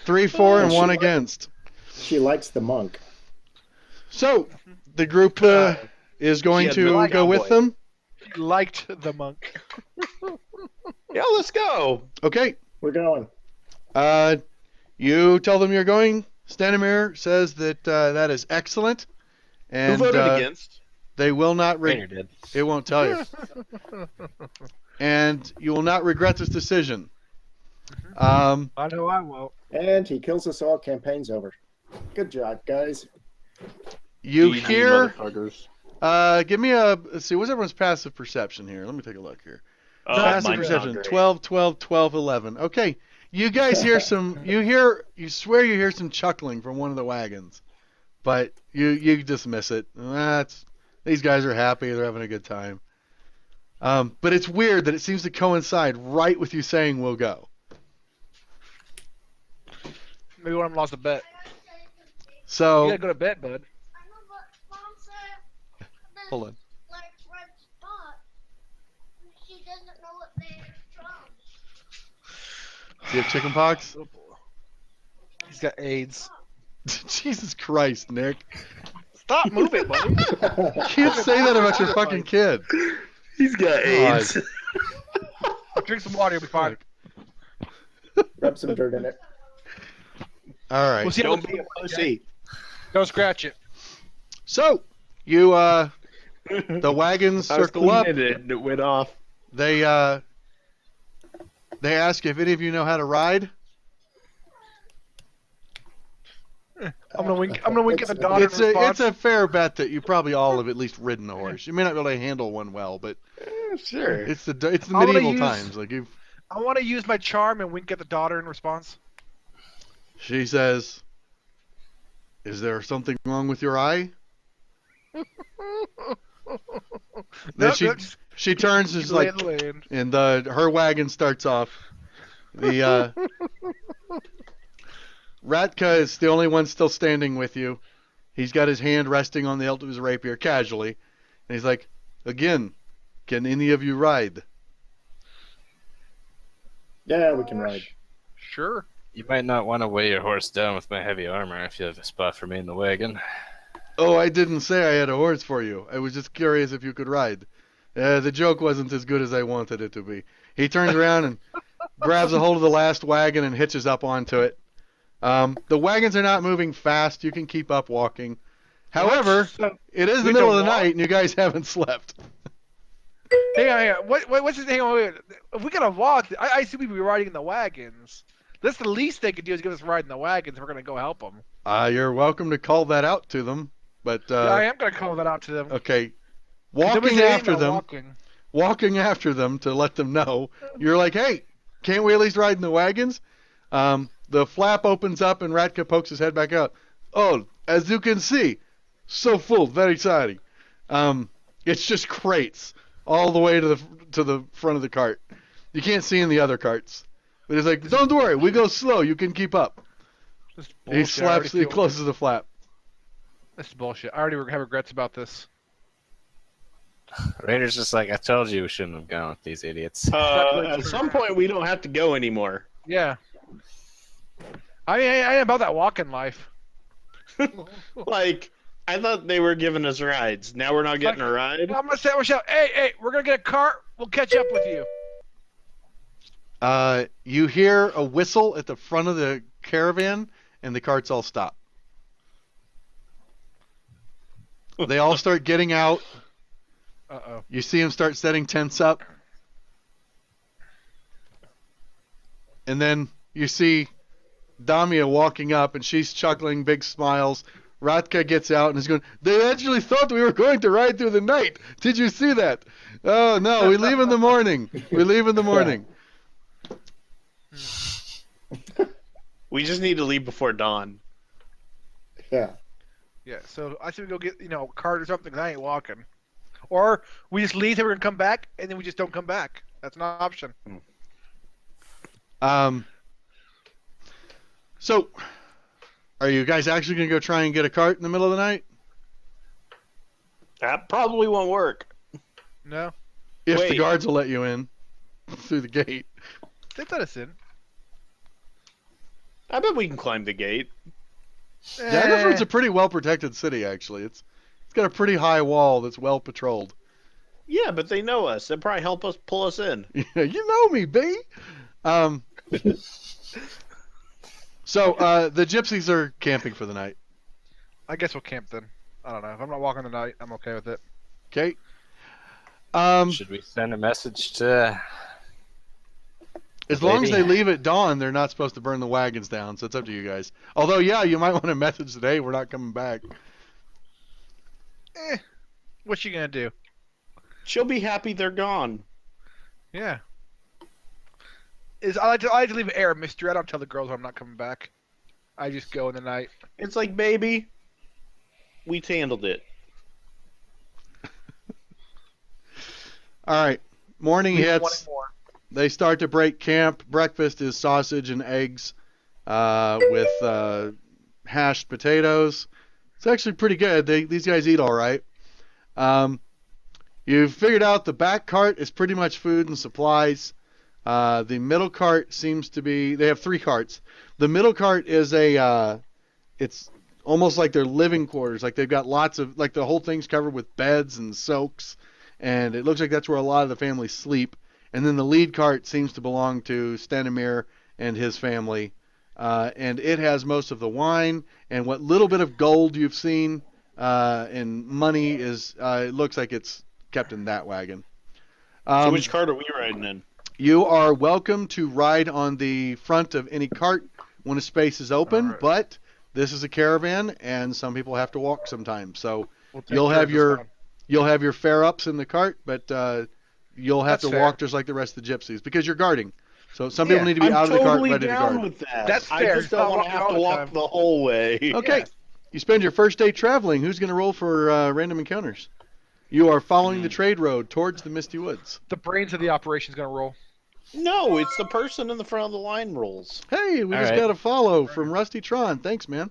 3 4 and 1 against. She likes the monk. So the group is going Yeah, to the go with cowboy. them. He liked the monk. Yeah, let's go. Okay. We're going. You tell them you're going. Stanimir says that that is excellent, and Who voted against? they will not. Rainer did. It won't tell you, and you will not regret this decision. I know I won't. And he kills us all. Campaign's over. Good job, guys. You GG, hear? motherfuckers. Give me a. Let's see. What's everyone's passive perception here? Let me take a look here. Oh, Passive mine's not perception. great. 12, 12, 12, 11. Okay. You guys hear some. You swear you hear some chuckling from one of the wagons, but you dismiss it. These guys are happy. They're having a good time. But it's weird that it seems to coincide right with you saying we'll go. Maybe one of them lost a bet. So You gotta go to bed, bud. hold on. Do you have chicken pox? He's got AIDS. Jesus Christ, Nick. Stop moving, buddy. You can't say that about your fucking kid. He's got AIDS. Drink some water, you'll be fine. Rub some dirt in it. All right. We'll see how Don't it be a pussy. Don't scratch it. So you the wagons I was circle up. cleaning it and it went off. They ask if any of you know how to ride. I'm gonna wink at the daughter. It's a fair bet that you probably all have at least ridden a horse. You may not be able to handle one well, but Sure. it's the I wanna medieval use- times. Like you've, I want to use my charm and wink at the daughter in response. she says, "Is there something wrong with your eye?" Then she turns and is like, and her wagon starts off. The Ratka is the only one still standing with you. He's got his hand resting on the hilt of his rapier casually, and he's like, "Again, can any of you ride?" Yeah, we can ride. Sure. You might not want to weigh your horse down with my heavy armor if you have a spot for me in the wagon. Oh, I didn't say I had a horse for you. I was just curious if you could ride. The joke wasn't as good as I wanted it to be. He turns around and grabs a hold of the last wagon and hitches up onto it. The wagons are not moving fast. You can keep up walking. However, So, it is the we middle of can the walk? night and you guys haven't slept. hang on. What's his? Hang on. Wait. If we gotta walk, I see people be riding in the wagons. That's the least they could do is give us a ride in the wagons. We're gonna go help them. You're welcome to call that out to them, but Yeah, I am gonna call that out to them. okay. Nobody Walking said anything after about them. walking. After them to let them know. You're like, "Hey, can't we at least ride in the wagons?" The flap opens up and Ratka pokes his head back out. "Oh, as you can see, so full, very sorry." It's just crates all the way to the front of the cart. You can't see in the other carts. But he's like, don't worry, we go slow. You can keep up. This is He bullshit. I already he feel- closes the flap. This is bullshit. I already have regrets about this. Raider's just like, I told you we shouldn't have gone with these idiots. At some point, we don't have to go anymore. Yeah. I mean, I ain't about that walking life. Like, I thought they were giving us rides. Now we're not getting a ride. I'm gonna say, Michelle, hey, we're gonna get a cart. We'll catch up with you. You hear a whistle at the front of the caravan, and the carts all stop. They all start getting out. Uh-oh. You see them start setting tents up. And then you see Damia walking up, and she's chuckling, big smiles. Ratka gets out and is going, they actually thought we were going to ride through the night. Did you see that? Oh, no, we leave in the morning. We leave in the morning. We just need to leave before dawn. Yeah. Yeah, so I should go get, a cart or something, 'cause I ain't walking. Or we just leave, and we're gonna come back, and then we just don't come back. That's an option. So, are you guys actually going to go try and get a cart in the middle of the night? That probably won't work. No? If the Wait. guards will let you in through the gate. They let us in. I bet we can climb the gate. Daggerford's a pretty well protected city, actually. It's got a pretty high wall that's well patrolled. Yeah, but they know us. They'll probably help us pull us in. Yeah, you know me, B. So the gypsies are camping for the night. I guess we'll camp then. I don't know. If I'm not walking the night, I'm okay with it. Okay. Should we send a message to... As long as Maybe. they leave at dawn, they're not supposed to burn the wagons down, so it's up to you guys. Although, yeah, you might want to message today, we're not coming back. What's she gonna do? She'll be happy they're gone. Yeah. I like to leave air of mystery. I don't tell the girls I'm not coming back. I just go in the night. It's like, baby, we handled it. All right. Morning Leave one hits. more. They start to break camp. Breakfast is sausage and eggs with hashed potatoes. It's actually pretty good. These guys eat all right. You've figured out the back cart is pretty much food and supplies. The middle cart seems to be... They have 3 carts. The middle cart is it's almost like their living quarters. Like they've got lots of... Like the whole thing's covered with beds and soaks. And it looks like that's where a lot of the family sleep. And then the lead cart seems to belong to Stanimir and his family. And it has most of the wine. And what little bit of gold you've seen and money is... it looks like it's kept in that wagon. So which cart are we riding in? You are welcome to ride on the front of any cart when a space is open, All right. but this is a caravan, and some people have to walk sometimes. So We'll take you'll care have of this one. you'll have your fare ups in the cart, but you'll have That's to fair. walk just like the rest of the gypsies because you're guarding. So some people Yeah, need to be I'm out of the cart totally ready to down guard. with that. That's I fair. just don't want to have to All the walk time. the whole way. Okay. Yeah. You spend your first day traveling. Who's going to roll for random encounters? You are following the trade road towards the Misty Woods. The brains of the operation is gonna roll. No, it's the person in the front of the line rolls. Hey, we All just right. got a follow from Rusty Tron. Thanks, man.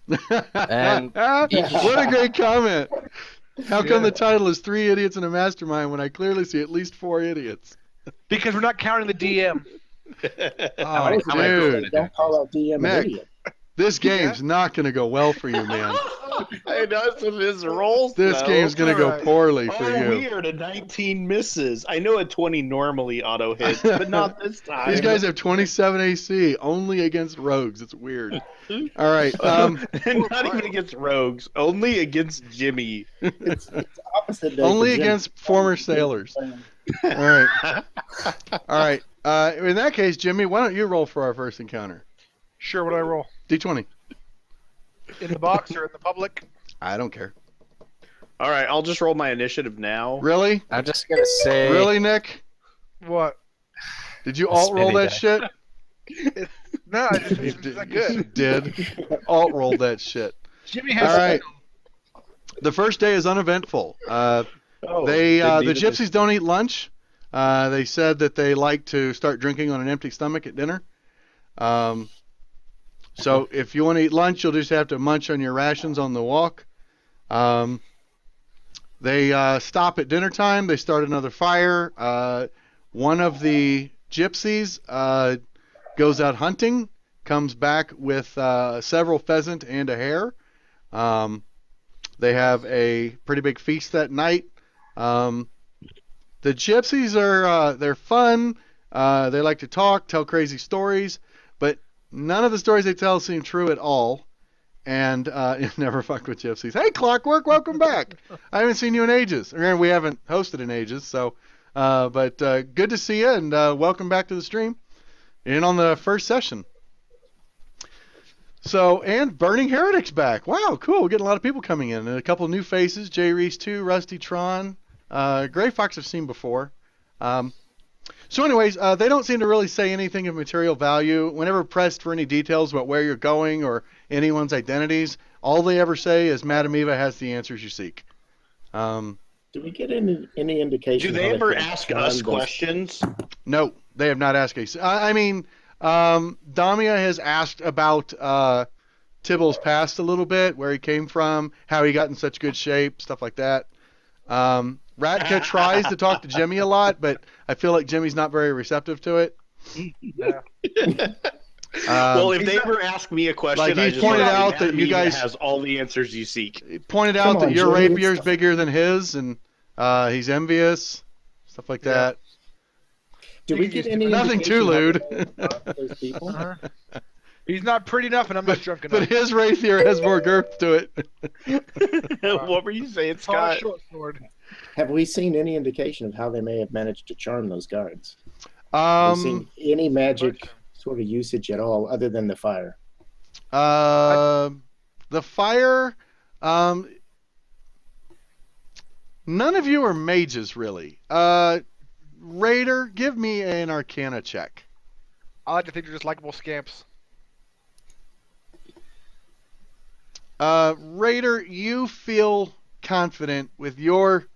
And What a great comment. How come Yeah. the title is 3 Idiots and a Mastermind when I clearly see at least 4 idiots? Because we're not counting the DM. Oh, many- how many dude. percent- Don't call out DM Nick. an idiot. This game's not going to go well for you, man. I know some of his rolls. This though. game's going to go Alright. poorly for Oh, you. weird. A 19 misses. I know a 20 normally auto hits, but not this time. These guys have 27 AC, only against rogues. It's weird. All right. Not even against rogues, only against Jimmy. It's opposite day Only for Jim. against former sailors. All right. All right. In that case, Jimmy, why don't you roll for our first encounter? Sure, what do I roll? D20. In the box or in the public? I don't care. All right, I'll just roll my initiative now. Really? I'm just going to say... Really, Nick? What? Did you A alt roll spinny that die. shit? No, it's not good. You did. Alt rolled that shit. Jimmy has. All right. The first day is uneventful. Oh, The didn't even- gypsies don't eat lunch. They said that they like to start drinking on an empty stomach at dinner. So if you want to eat lunch, you'll just have to munch on your rations on the walk. They stop at dinner time. They start another fire. One of the gypsies goes out hunting, comes back with several pheasant and a hare. They have a pretty big feast that night. The gypsies are they're fun. They like to talk, tell crazy stories, but none of the stories they tell seem true at all. And never fucked with gypsies. Hey, Clockwork, welcome back. I haven't seen you in ages. Or we haven't hosted in ages, so but good to see you, and welcome back to the stream. In on the first session. So, and Burning Heretic's back. Wow, cool. We're getting a lot of people coming in. And a couple new faces. Jay Reese 2, Rusty Tron. Gray Fox I've seen before. So anyways, they don't seem to really say anything of material value. Whenever pressed for any details about where you're going or anyone's identities, all they ever say is Madame Eva has the answers you seek. Do we get any indication? Do they how ever can ask charm us those- questions? No, they have not asked us. I mean, Damia has asked about Tybalt's past a little bit, where he came from, how he got in such good shape, stuff like that. Ratka tries to talk to Jimmy a lot, but I feel like Jimmy's not very receptive to it. Yeah. Well, if they ever ask me a question, like I he just pointed want to say, out that Madame you Eva guys- has all the answers you seek. He pointed Come out that on, your Jimmy, rapier's it's- bigger than his, and he's envious, stuff like that. Do we get any Nothing too indication lewd. how they those people? Uh-huh. He's not pretty enough, and I'm not drunk enough. But his rapier has more girth to it. What were you saying, Tall, Scott? short sword. Have we seen any indication of how they may have managed to charm those guards? Have we seen any magic sort of usage at all other than the fire? The fire. None of you are mages, really. Raider, give me an Arcana check. I like to think they're just likable scamps. Raider, you feel confident with your.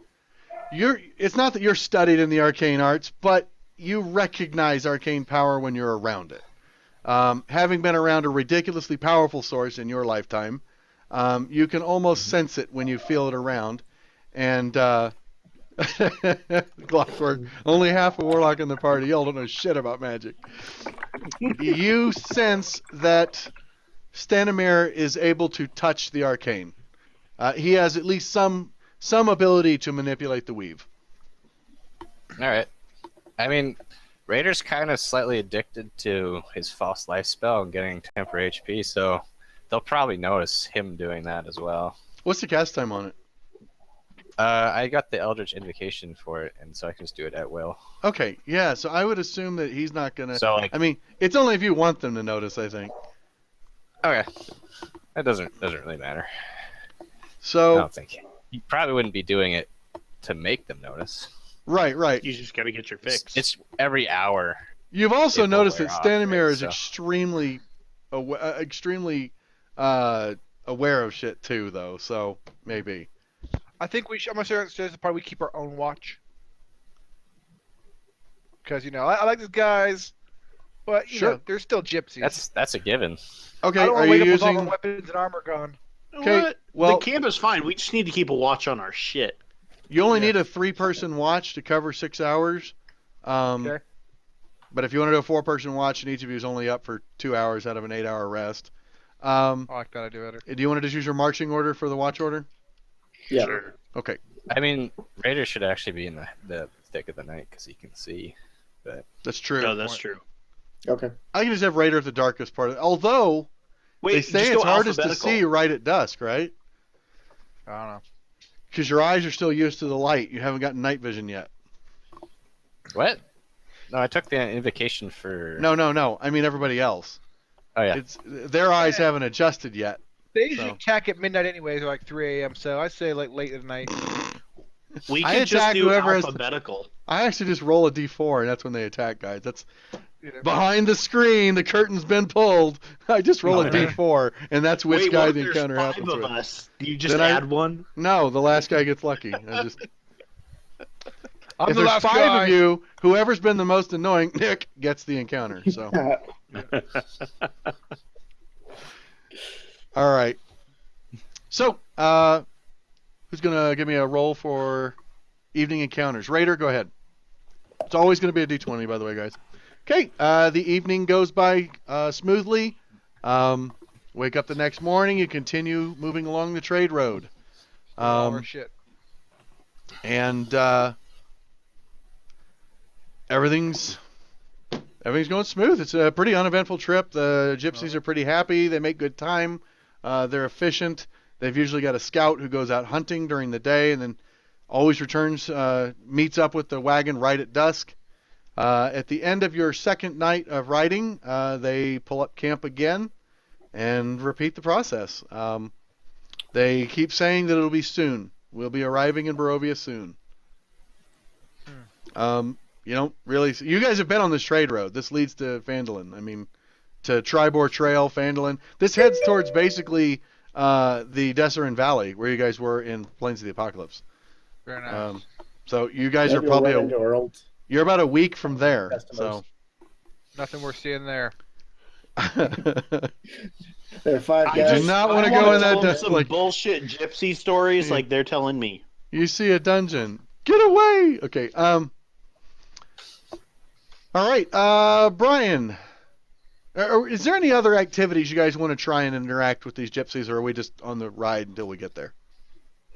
It's not that you're studied in the arcane arts, but you recognize arcane power when you're around it. Having been around a ridiculously powerful source in your lifetime, you can almost sense it when you feel it around. And Clockwork, only half a warlock in the party. Y'all don't know shit about magic. You sense that Stanimir is able to touch the arcane. He has at least some ability to manipulate the weave. All right. I mean, Raider's kind of slightly addicted to his false life spell and getting temporary HP, so they'll probably notice him doing that as well. What's the cast time on it? I got the Eldritch Invocation for it, and so I can just do it at will. Okay, yeah, so I would assume that he's not going to... So, like, I mean, it's only if you want them to notice, I think. okay. That doesn't really matter. I So, don't think. You probably wouldn't be doing it to make them notice. right. You just got to get your fix. It's every hour. You've also It will noticed wear that off, Stanimir right, is so- extremely aware of shit, too, though, so maybe. I think I'm gonna say the part we keep our own watch. Because I like these guys, but you Sure. know they're still gypsies. That's a given. Okay, I don't are want to you wake up with all using... the weapons and armor gone. Okay, What? well- the camp is fine. We just need to keep a watch on our shit. You only Yeah. need a 3-person watch to cover 6 hours. Okay. But if you want to do a 4-person watch, and each of you is only up for 2 hours out of an 8-hour rest. I like that idea better. Do you want to just use your marching order for the watch order? Yeah. Sure. Okay. I mean, Raider should actually be in the thick of the night because he can see. That's true. No, that's true. Okay. I can just have Raider at the darkest part of it. Although, Wait, they say just it's go hardest to alphabetical. see right at dusk, right? I don't know. Because your eyes are still used to the light. You haven't gotten night vision yet. What? No, I took the invocation for. No. I mean everybody else. Oh yeah. Their eyes haven't adjusted yet. They usually So. attack at midnight anyways, or like 3 a.m. So I say like late at night. We I can just attack do whoever has- alphabetical. I actually just roll a d4, and that's when they attack, guys. That's You know. behind the screen. The curtain's been pulled. I just roll a Okay. d4, and that's which Wait, guy what if the there's encounter 5 happens of with. us? Do you just Then I- add one? No, the last guy gets lucky. I just I'm if the there's last 5 guy. of you, whoever's been the most annoying, Nick gets the encounter. So, all right. So, who's gonna give me a roll for evening encounters? Raider, go ahead. It's always gonna be a d20, by the way, guys. Okay. The evening goes by smoothly. Wake up the next morning. You continue moving along the trade road. Shit. And everything's going smooth. It's a pretty uneventful trip. The gypsies are pretty happy. They make good time. They're efficient. They've usually got a scout who goes out hunting during the day and then always returns, meets up with the wagon right at dusk. At the end of your second night of riding, they pull up camp again and repeat the process. They keep saying that it'll be soon. We'll be arriving in Barovia soon. You don't really. You guys have been on this trade road. This leads to Phandalin. I mean, to Tribor Trail, Phandalin. This heads towards basically the Desserin Valley, where you guys were in Plains of the Apocalypse. Very nice. So you guys are Maybe we'll probably run into our old you're about a week from there. customers. Nothing worth seeing there. So. There are 5 I guys. do not want to wanna go in tell that them some like bullshit gypsy stories Yeah. like they're telling me. you see a dungeon. Get away. Okay. All right. Brian. Is there any other activities you guys want to try and interact with these gypsies, or are we just on the ride until we get there?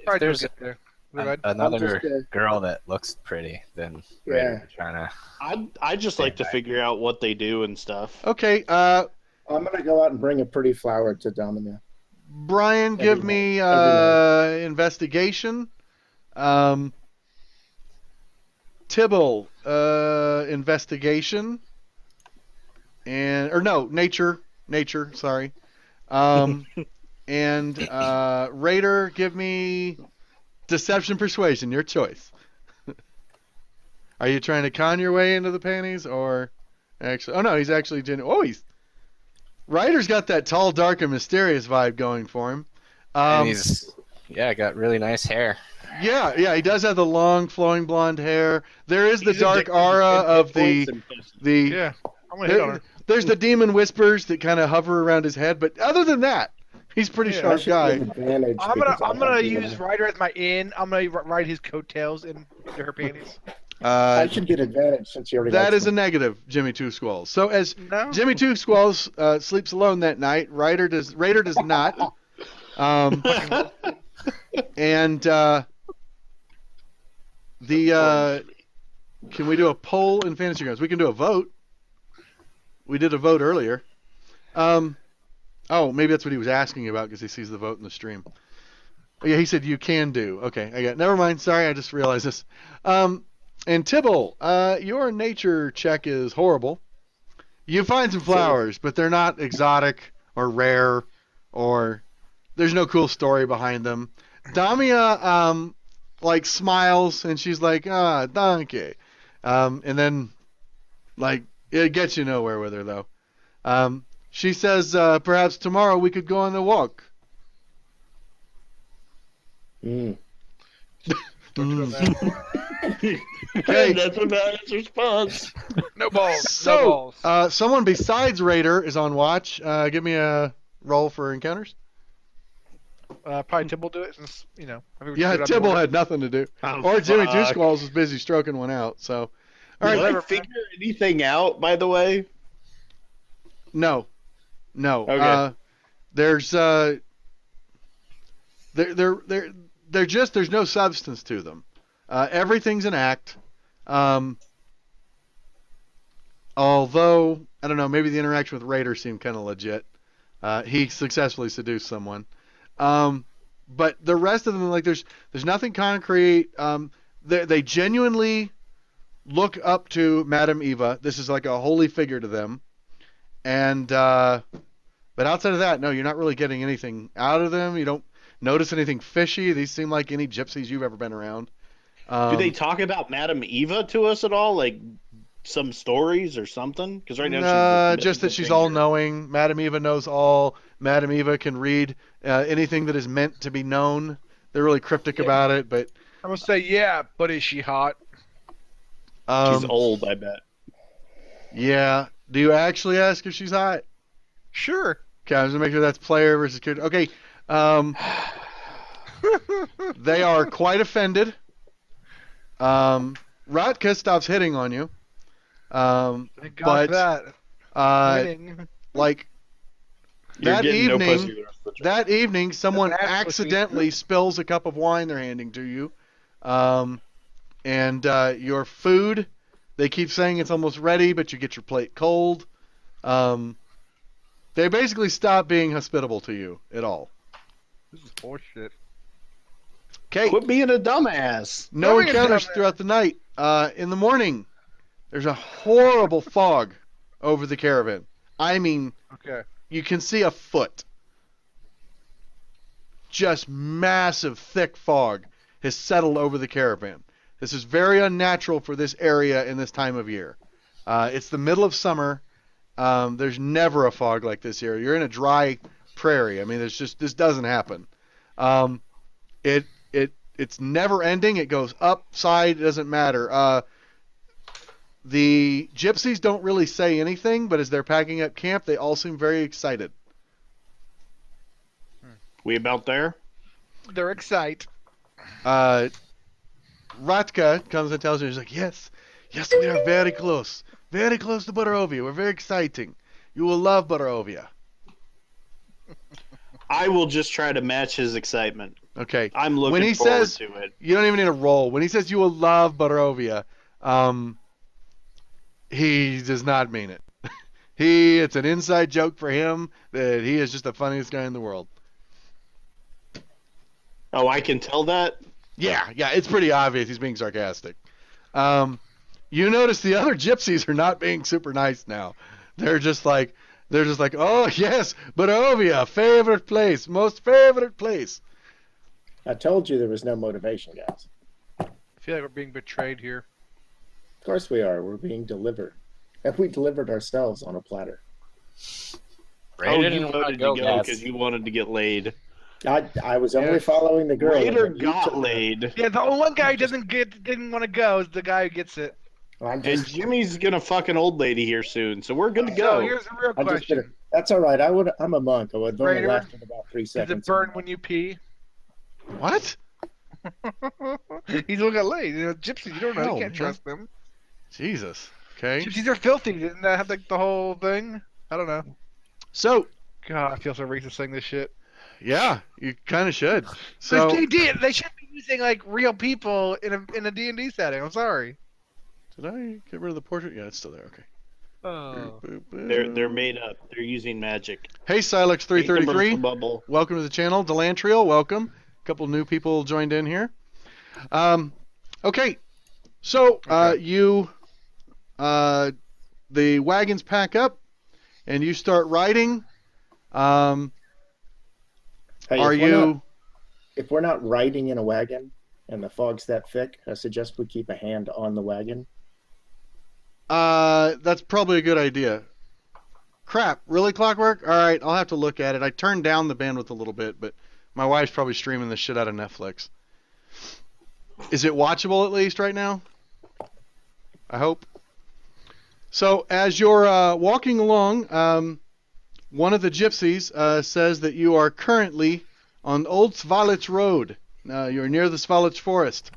Probably there's don't get there. Go ahead. Another just, girl that looks pretty, then Yeah. Raider trying to. I'd just like to Stand by. figure out what they do and stuff. Okay. I'm gonna go out and bring a pretty flower to Domina. Brian, Every give night. me Every investigation. Tibble, investigation. Nature. Sorry. And Raider, give me deception, persuasion. Your choice. Are you trying to con your way into the panties, or actually? Oh no, he's actually Ryder's got that tall, dark, and mysterious vibe going for him. And he's got really nice hair. Yeah, he does have the long, flowing blonde hair. There is the He's dark addicted to aura of points the and pussy. the. Yeah. I'm gonna hit on her. There's the demon whispers that kind of hover around his head, but other than that, he's a pretty Yeah. I sharp should guy. give advantage I'm because gonna I have use Ryder as my in. I'm gonna ride his coattails into her panties. I should get advantage since you already. That likes is a me. negative, Jimmy Two Squalls. So as No. Jimmy Two Squalls sleeps alone that night, Raider does not. And can we do a poll in Fantasy Grounds? We can do a vote. We did a vote earlier. Maybe that's what he was asking about because he sees the vote in the stream. Oh, yeah, he said you can do. Okay, never mind. Sorry, I just realized this. And Tibble, your nature check is horrible. You find some flowers, but they're not exotic or rare, or there's no cool story behind them. Damia, smiles and she's like, donkey. And then, it gets you nowhere with her though. She says, perhaps tomorrow we could go on the walk. Mm. Okay. That's about his response. No balls. So, No balls. someone besides Raider is on watch. Give me a roll for encounters. Probably Tibble do it since I mean, we Yeah, did it on the Tibble order. had nothing to do. Oh, Or Jimmy Two fuck. Squalls was busy stroking one out. So, all Did right. I figure anything out, by the way? No. Okay. There's they're just there's no substance to them. Everything's an act. Although I don't know, maybe the interaction with Raider seemed kind of legit. He successfully seduced someone. But the rest of them, there's nothing concrete. They genuinely look up to Madame Eva. This is like a holy figure to them. And but outside of that, no, you're not really getting anything out of them. You don't notice anything fishy. These seem like any gypsies you've ever been around. Do they talk about Madame Eva to us at all? Like some stories or something? Because right now she's just that she's all-knowing. Madame Eva knows all. Madame Eva can read anything that is meant to be known. They're really cryptic about it, but I'm gonna say yeah, but is she hot? She's Um, old, I bet. yeah. Do you actually ask if she's hot? Sure. Okay, I'm just gonna make sure that's player versus character. Okay. Um, they are quite offended. Rotka stops hitting on you. Thank God for But that. uh, Winning. like You're that getting no pussy evening, the rest of the trip. that evening, someone That's accidentally spills a cup of wine they're handing to you. Um, and your food, they keep saying it's almost ready, but you get your plate cold. They basically stop being hospitable to you at all. This is horseshit. Okay, Quit being a dumbass. no Don't be a encounters dumbass. throughout the night. In the morning, there's a horrible fog over the caravan. I mean, Okay. you can see a foot. Just massive, thick fog has settled over the caravan. This is very unnatural for this area in this time of year. It's the middle of summer. There's never a fog like this here. You're in a dry prairie. I mean, this doesn't happen. Um, it's never ending. It goes up, side. It doesn't matter. The gypsies don't really say anything, but as they're packing up camp, they all seem very excited. We about there? They're excited. Ratka comes and tells you, he's like, yes, we are very close to Borovia. We're very exciting. You will love Borovia. I will just try to match his excitement. Okay. I'm looking When he forward says, to it. you don't even need a roll. When he says you will love Borovia, he does not mean it. It's an inside joke for him that he is just the funniest guy in the world. Oh, I can tell that? Yeah, it's pretty obvious he's being sarcastic. You notice the other gypsies are not being super nice now. They're just like, oh yes, Borovia, favorite place, most favorite place. I told you there was no motivation, guys. I feel like we're being betrayed here. Of course we are. We're being delivered. And we delivered ourselves on a platter. Ray Oh, didn't you wanna voted to go guys. because you wanted to get laid. I was only Yes. following the girl. Raider and you got took her. laid. Yeah, the only one guy who didn't want to go is the guy who gets it. I'm And just, Jimmy's gonna fuck an old lady here soon, so we're good to So go. here's the real I'm just question: that's all right. I'm a monk. I would have only Raider, lasted about 3 Does seconds. it burn when you pee? What? He's looking at late. You know, gypsies, you don't know. Hell, You can't man. trust them. Jesus. Okay. Gypsies are filthy. Didn't that have like the whole thing? I don't know. So, God, I feel so racist saying this shit. yeah, you kind of should. This So, D&D, they shouldn't be using like real people in a D&D setting. I'm sorry. did I get rid of the portrait? Yeah, it's still there. Okay. Oh. Boop, boop, They're boop. made up. They're using magic. Hey, Silex333. Bubble. Welcome to the channel. Delantriel, welcome. A couple new people joined in here. Okay. So, the wagons pack up, and you start riding. Hey, Are you? if we're not riding in a wagon and the fog's that thick, I suggest we keep a hand on the wagon. That's probably a good idea. Crap, really, Clockwork? All right, I'll have to look at it. I turned down the bandwidth a little bit, but my wife's probably streaming the shit out of Netflix. Is it watchable at least right now? I hope. So as you're walking along, one of the gypsies says that you are currently on Old Svalets Road. You're near the Svalets Forest.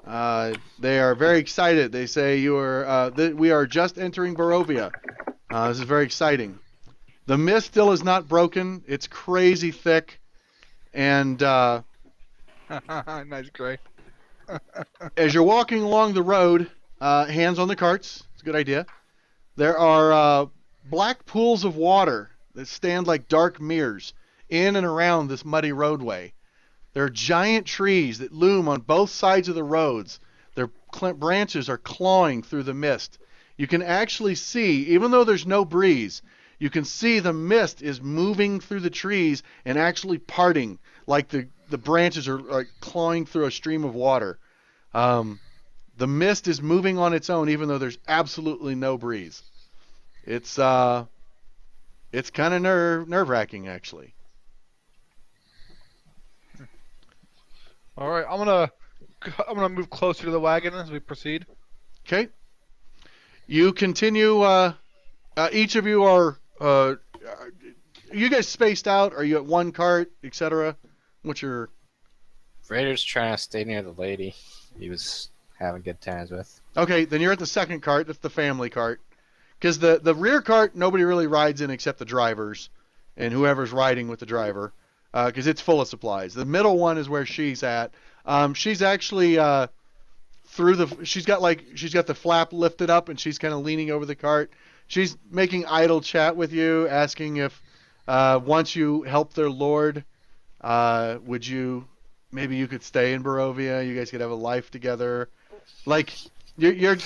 They are very excited. They say we are just entering Borovia. This is very exciting. The mist still is not broken. It's crazy thick. And Nice, Gray. as you're walking along the road, hands on the carts. It's a good idea. There are black pools of water that stand like dark mirrors in and around this muddy roadway. There are giant trees that loom on both sides of the roads. Their branches are clawing through the mist. You can actually see, even though there's no breeze, you can see the mist is moving through the trees and actually parting, like the branches are like clawing through a stream of water. The mist is moving on its own, even though there's absolutely no breeze. It's kind of nerve-wracking, actually. All right, I'm gonna move closer to the wagon as we proceed. Okay. You continue. Each of you are. You guys spaced out? Are you at one cart, etc.? What's your? Raider's trying to stay near the lady he was having good times with. Okay, then you're at the second cart. That's the family cart. Because the rear cart, nobody really rides in except the drivers and whoever's riding with the driver, because it's full of supplies. The middle one is where she's at. She's actually she's got the flap lifted up and she's kind of leaning over the cart. She's making idle chat with you, asking if once you help their lord, would you maybe you could stay in Barovia. You guys could have a life together. Like you're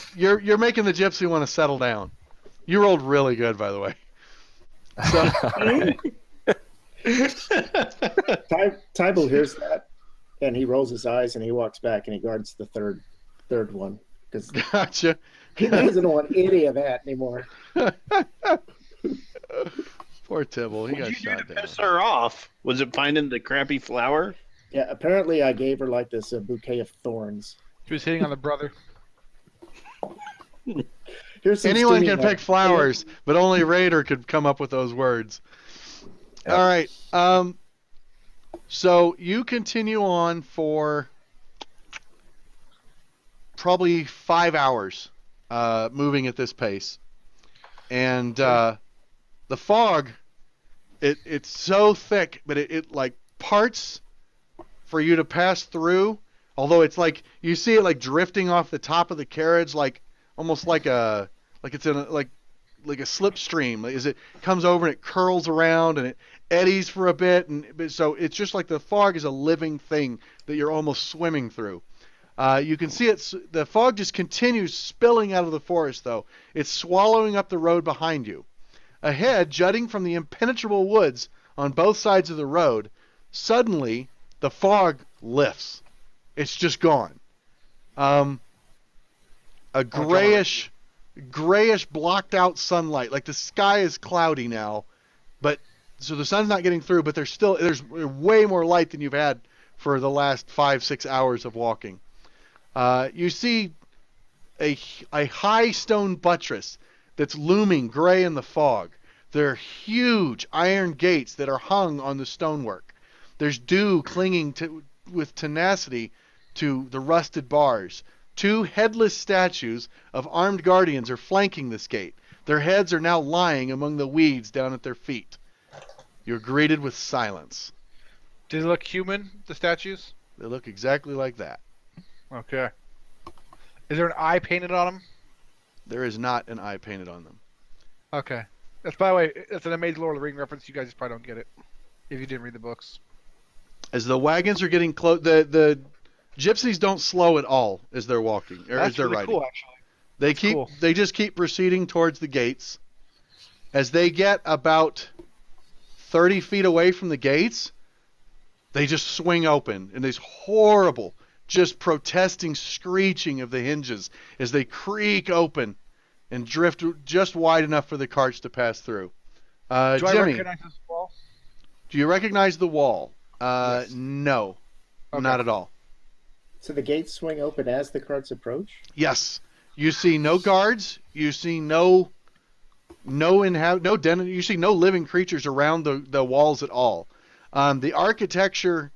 making the gypsy want to settle down. You rolled really good, by the way. So Tybal hears that, and he rolls his eyes and he walks back and he guards the third one because gotcha. he doesn't want any of that anymore. Poor Tibble, he What got did you do shot to down. piss her off? Was it finding the crappy flower? Yeah, apparently I gave her like this bouquet of thorns. She was hitting on the brother. Here's some Anyone stinging can pick flowers, but only Raider could come up with those words. Yep. All right. So you continue on for probably 5 hours, moving at this pace, and the fog, it's so thick, but it like parts for you to pass through. Although it's like you see it like drifting off the top of the carriage, like almost like it's in a, like a slipstream. Like, it comes over and it curls around and it eddies for a bit, and so it's just like the fog is a living thing that you're almost swimming through. You can see the fog just continues spilling out of the forest, though. It's swallowing up the road behind you. Ahead, jutting from the impenetrable woods on both sides of the road, suddenly the fog lifts. It's just gone. A grayish blocked out sunlight. Like the sky is cloudy now, but so the sun's not getting through, but there's way more light than you've had for the last 5-6 hours of walking. You see a high stone buttress that's looming gray in the fog. There are huge iron gates that are hung on the stonework. There's dew clinging with tenacity to the rusted bars. 2 headless statues of armed guardians are flanking this gate. Their heads are now lying among the weeds down at their feet. You're greeted with silence. Do they look human, the statues? They look exactly like that. Okay. Is there an eye painted on them? There is not an eye painted on them. Okay. That's, by the way, that's an amazing Lord of the Ring reference. You guys probably don't get it if you didn't read the books. As the wagons are getting close, the gypsies don't slow at all as they're walking or as That's they're really riding. cool, actually. They just keep proceeding towards the gates. As they get about 30 feet away from the gates, they just swing open, and there's horrible, just protesting screeching of the hinges as they creak open and drift just wide enough for the carts to pass through. Do I Jimmy, recognize this wall? do you recognize the wall? Yes. No, Okay. not at all. So the gates swing open as the carts approach? Yes, you see no guards. You see no you see no living creatures around the walls at all. The architecture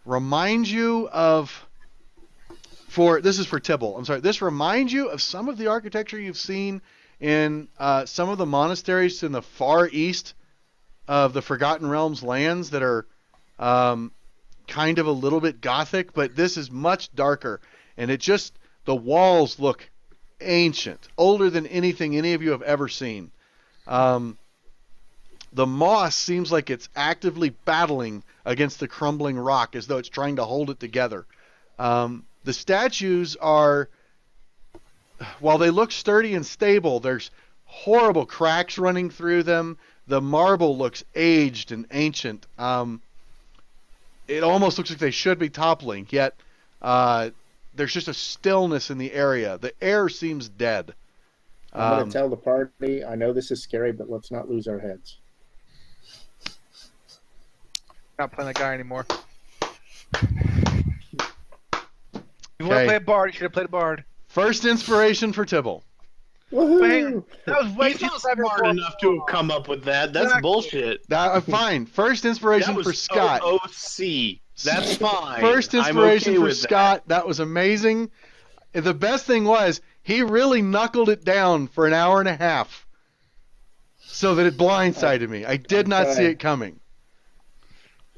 reminds you of this is for Tibble. I'm sorry. This reminds you of some of the architecture you've seen in some of the monasteries in the far east of the Forgotten Realms lands that are kind of a little bit gothic, but this is much darker, and the walls look ancient, older than anything any of you have ever seen. The moss seems like it's actively battling against the crumbling rock as though it's trying to hold it together. The statues are, while they look sturdy and stable, there's horrible cracks running through them. The marble looks aged and ancient. It almost looks like they should be toppling, yet there's just a stillness in the area. The air seems dead. I'm going to tell the party, I know this is scary, but let's not lose our heads. Not playing that guy anymore. If you want to play a bard, you should have played a bard. First inspiration for Tibble. Woohoo! That was way He's too not clever smart for enough to have come up with that. That's Exactly. bullshit. Fine. First inspiration That for was Scott. OOC. That's fine. First I'm inspiration okay for with Scott. That was amazing. The best thing was he really knuckled it down for an hour and a half so that it blindsided me. I did not see it coming.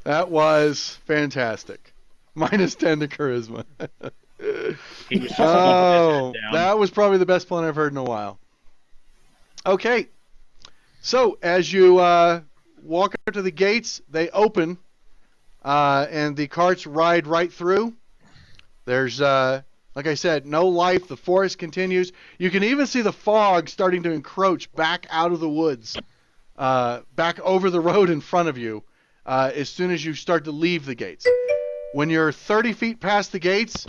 That was fantastic. Minus 10 to charisma. He was just Oh, down. that was probably the best plan I've heard in a while. Okay. So as you walk up to the gates, they open, and the carts ride right through. There's, like I said, no life. The forest continues. You can even see the fog starting to encroach back out of the woods, back over the road in front of you, as soon as you start to leave the gates. When you're 30 feet past the gates,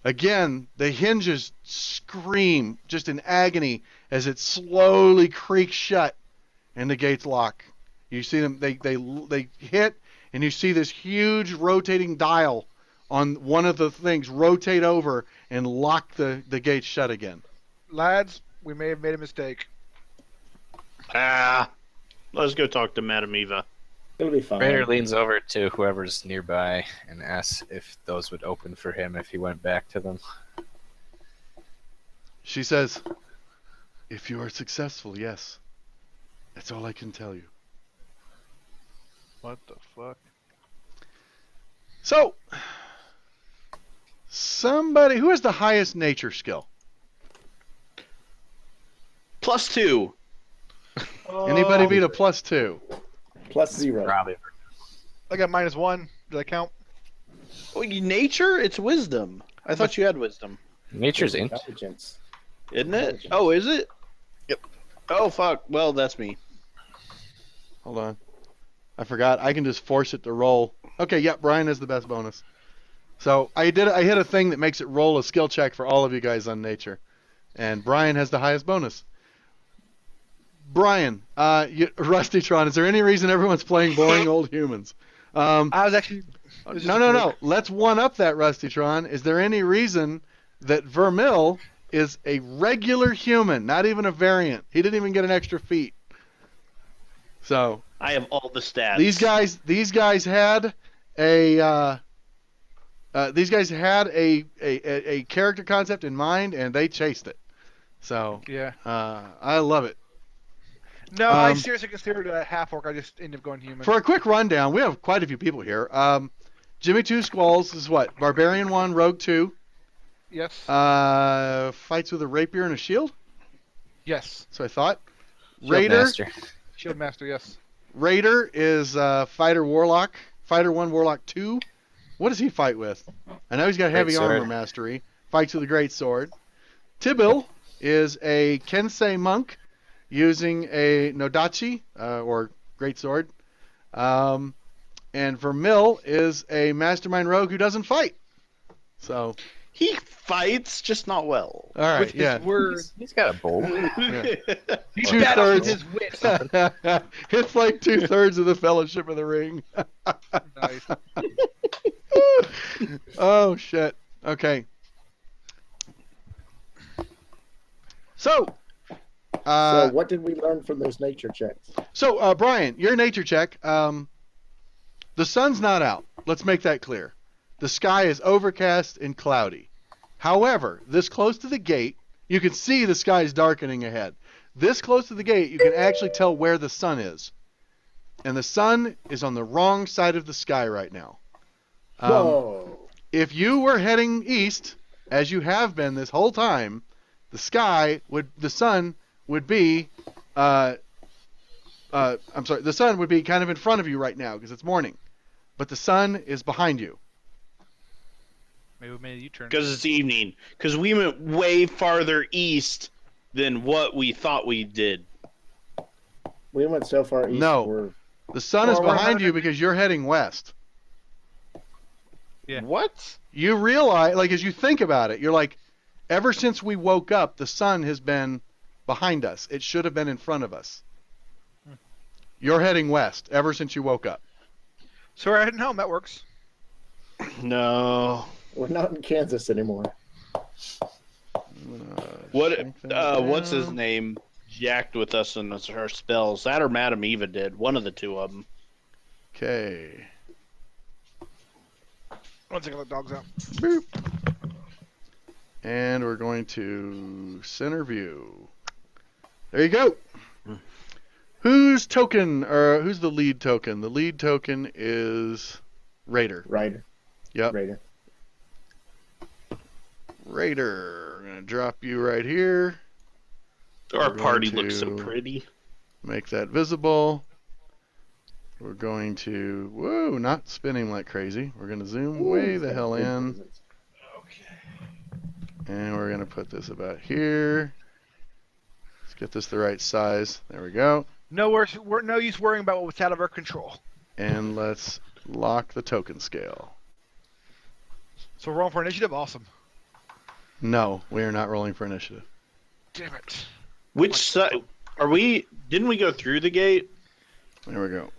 again, the hinges scream just in agony as it slowly creaks shut and the gates lock. You see them, they hit, and you see this huge rotating dial on one of the things rotate over and lock the gates shut again. Lads, we may have made a mistake. Let's go talk to Madame Eva. It'll be fine. Raider leans over to whoever's nearby and asks if those would open for him if he went back to them. She says, "If you are successful, yes. That's all I can tell you." What the fuck? So, somebody who has the highest nature skill? +2. Anybody beat a +2? +0. Probably. I got -1. Did that count? Oh, nature? It's wisdom. I thought you had wisdom. Nature's int. Intelligence. Isn't it? Oh, is it? Yep. Oh, fuck. Well, that's me. Hold on. I forgot. I can just force it to roll. Okay, yep, Brian has the best bonus. So I hit a thing that makes it roll a skill check for all of you guys on nature. And Brian has the highest bonus. Brian, Rustytron, is there any reason everyone's playing boring old humans? I was actually. No. Let's one up that, Rustytron. Is there any reason that Vermil is a regular human, not even a variant? He didn't even get an extra feat. So I have all the stats. these guys had a character concept in mind, and they chased it. So Yeah. I love it. No, I seriously considered a half orc. I just ended up going human. For a quick rundown, we have quite a few people here. Jimmy Two Squalls is what? Barbarian 1, Rogue 2. Yes. Fights with a rapier and a shield? Yes. So I thought. Shield Raider. Master. Shield Master. Yes. Raider is Fighter Warlock. Fighter 1, Warlock 2. What does he fight with? I know he's got heavy Great sword. armor mastery. Fights with a great sword. Tibil is a Kensei monk using a Nodachi, or great sword. And Vermil is a Mastermind rogue who doesn't fight. So, He fights, just not well. all right, With his yeah. words. He's got a bowl. He's Two better with thirds. his wit. It's like 2/3 of the Fellowship of the Ring. Nice. Oh shit. Okay. So. So what did we learn from those nature checks? So Brian, your nature check. The sun's not out. Let's make that clear. The sky is overcast and cloudy. However, this close to the gate, you can see the sky is darkening ahead. This close to the gate, you can actually tell where the sun is. And the sun is on the wrong side of the sky right now. Whoa. If you were heading east, as you have been this whole time, the sun would be the sun would be kind of in front of you right now because it's morning. But the sun is behind you. Maybe we made a U-turn. Because it's evening. Because we went way farther east than what we thought we did. We went so far east. No. The sun is Or we're behind you heading- because you're heading west. Yeah. What? You realize, like, as you think about it, you're like, ever since we woke up, the sun has been behind us. It should have been in front of us. You're heading west ever since you woke up. So we're heading home. That works. No. We're not in Kansas anymore. What? shrink things What's his down. name? Jacked with us in our spells. That or Madam Eva did. One of the two of them. Okay. One second, let the dogs out. Boop. And we're going to center view. There you go. Who's token, or who's the lead token? The lead token is Raider. Ryder. Yep. Raider. Raider. I'm going to drop you right here. Our We're party going looks so to- pretty. Make that visible. We're going to, whoa, not spinning like crazy. We're going to zoom way the hell in. And we're going to put this about here. Let's get this the right size. There we go. We're no use worrying about what's out of our control. And let's lock the token scale. So we're rolling for initiative. Awesome. No, we are not rolling for initiative. Damn it. Which side are we? Didn't we go through the gate? There we go.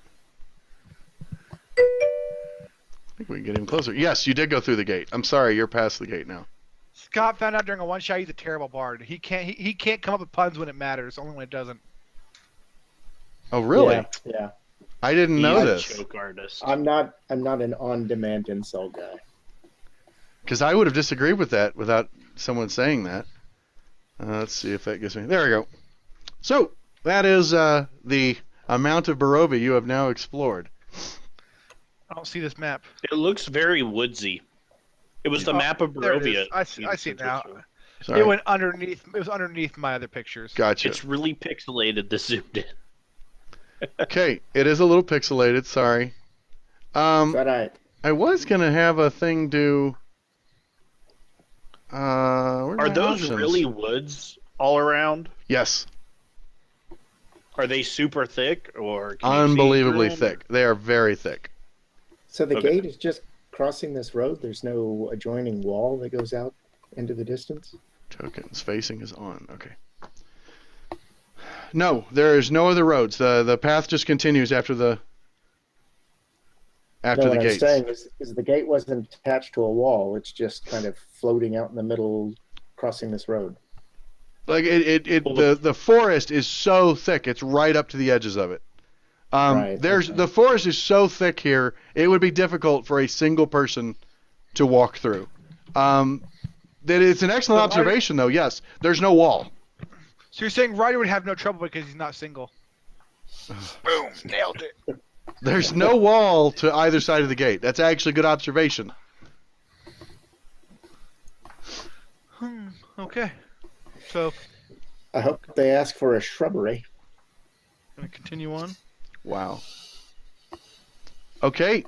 I think we can get even closer. Yes, you did go through the gate. I'm sorry, you're past the gate now. Scott found out during a one shot he's a terrible bard. He can't come up with puns when it matters, only when it doesn't. Oh, really? Yeah. I didn't know He's a this. Choke artist. I'm not an on-demand insult guy. Because I would have disagreed with that without someone saying that. Let's see if that gets me. There we go. So, that is the amount of Barovia you have now explored. I don't see this map. It looks very woodsy. It was the Oh, map of there it Barovia. is. I see it now. Sorry. It went underneath. It was underneath my other pictures. Gotcha. It's really pixelated. The zoomed in. Okay, it is a little pixelated. Sorry. But I was gonna have a thing do. Where Are those really woods all around? Yes, Are they super thick or can you see unbelievably through them? thick. They are very thick. so the Okay. gate is just crossing this road. There's no adjoining wall that goes out into the distance. Tokens facing is on. Okay. No, there is no other roads. The path just continues after the No, the what I'm gates. saying is the gate wasn't attached to a wall. It's just kind of floating out in the middle, crossing this road. Like the forest is so thick, it's right up to the edges of it. Right, There's okay. the forest is so thick here, it would be difficult for a single person to walk through. That it's an excellent So observation, though. Yes, there's no wall. So you're saying Ryder would have no trouble because he's not single? Boom! Nailed it. There's no wall to either side of the gate. That's actually a good observation. Okay. So, I hope they ask for a shrubbery. gonna continue on. Wow. Okay.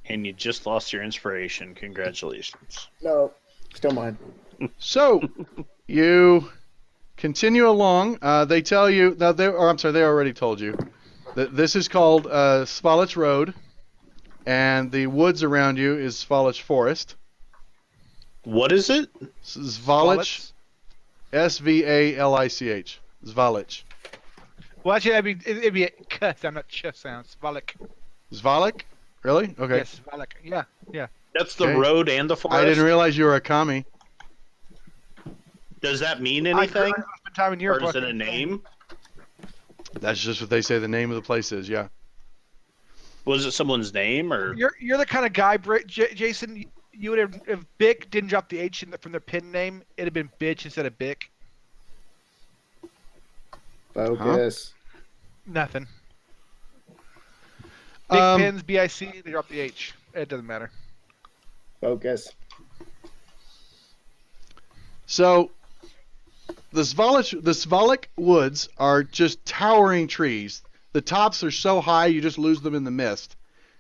And you just lost your inspiration. Congratulations. No, still mine. So you continue along. They tell you that they already told you that this is called Svalich Road, and the woods around you is Svalich Forest. What is it? Svalich, Svalich, Svalich. Well, actually, it'd be a cut. I'm not just sound. Svalich. Svalich? Really? Okay. Yes, Svalich. Yeah. That's the Okay. road and the forest? I didn't realize you were a commie. Does that mean I anything? spent time in Or Europe. is it a name? That's just what they say the name of the place is, yeah. Was it someone's name or You're the kind of guy, Jason. You would have if Bick didn't drop the H from their pin name, it'd have been bitch instead of Bick. Focus. Nothing. Big Um, pins, BIC, they drop the H. It doesn't matter. Focus. So the Svalich woods are just towering trees. The tops are so high you just lose them in the mist.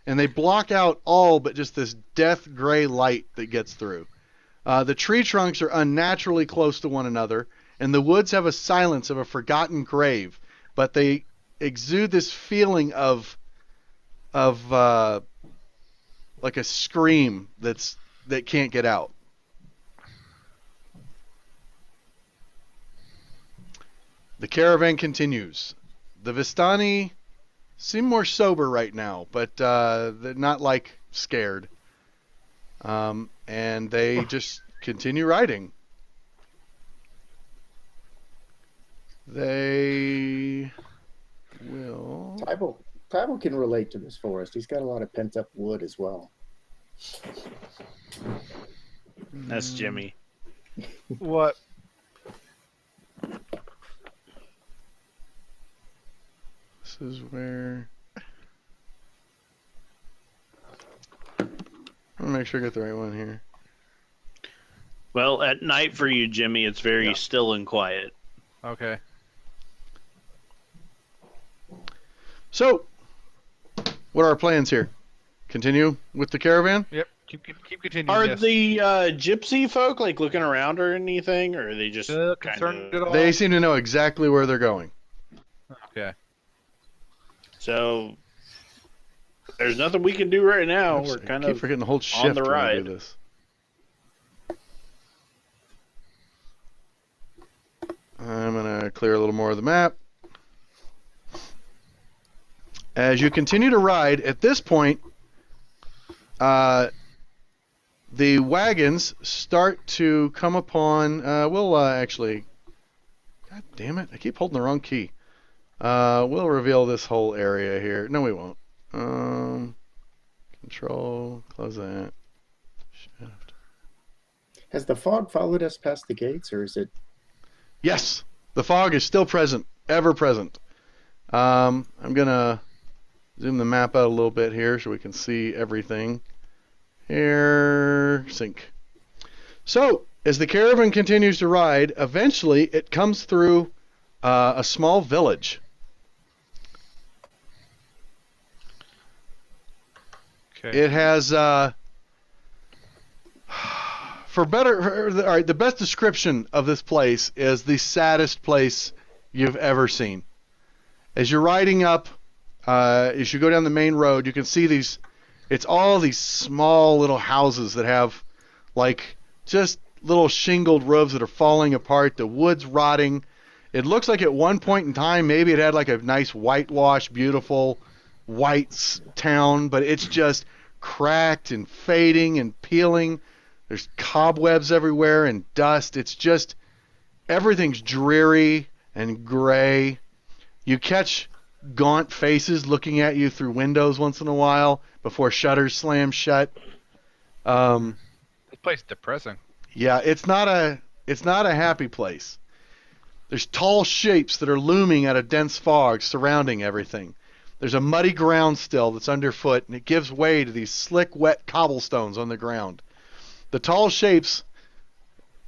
And they block out all but just this death gray light that gets through. The tree trunks are unnaturally close to one another, and the woods have a silence of a forgotten grave, but they exude this feeling of like a scream that can't get out. The caravan continues. The Vistani seem more sober right now, but they're not like scared. And they just continue riding. They will. Tybal can relate to this forest. He's got a lot of pent up wood as well. That's Jimmy. What? This is where. I'm gonna make sure I get the right one here. Well, at night for you, Jimmy, it's very Yeah. still and quiet. Okay. So, what are our plans here? Continue with the caravan? Yep. Keep continuing. Are yes. the gypsy folk like looking around or anything, or are they just kind concerned of? at all? They seem to know exactly where they're going. Okay. So there's nothing we can do right now. Oops, We're I kind keep of forgetting to hold shift the when I do ride. this. I'm gonna clear a little more of the map. As you continue to ride, at this point, the wagons start to come upon. We'll actually. God damn it! I keep holding the wrong key. We'll reveal this whole area here. No, we won't. Control. Close that. Shift. Has the fog followed us past the gates, or is it? Yes, the fog is still present, ever present. I'm gonna zoom the map out a little bit here so we can see everything. Here, sync. So, as the caravan continues to ride, eventually it comes through a small village. Okay. It has, all right, the best description of this place is the saddest place you've ever seen. As you're riding up, as you go down the main road, you can see it's all these small little houses that have like just little shingled roofs that are falling apart, the wood's rotting. It looks like at one point in time maybe it had like a nice whitewash, beautiful white town, but it's just cracked and fading and peeling. There's cobwebs everywhere and dust. It's just everything's dreary and gray. You catch gaunt faces looking at you through windows once in a while before shutters slam shut. This place is depressing. Yeah, it's not a happy place. There's tall shapes that are looming out of dense fog surrounding everything. There's a muddy ground still that's underfoot, and it gives way to these slick, wet cobblestones on the ground. The tall shapes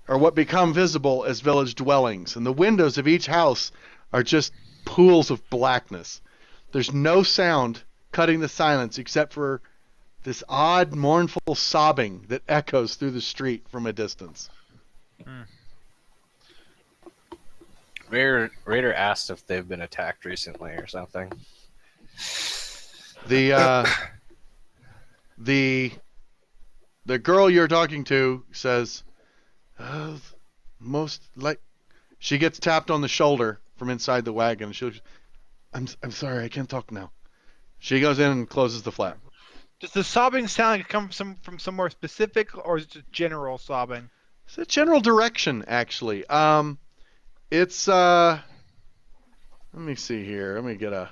are what become visible as village dwellings, and the windows of each house are just pools of blackness. There's no sound cutting the silence except for this odd, mournful sobbing that echoes through the street from a distance. Raider asked if they've been attacked recently or something. The girl you're talking to says, most like, she gets tapped on the shoulder from inside the wagon. I'm sorry, I can't talk now. She goes in and closes the flap. Does the sobbing sound like it come from somewhere specific, or is it just general sobbing? It's a general direction, actually. It's let me see here. Let me get a.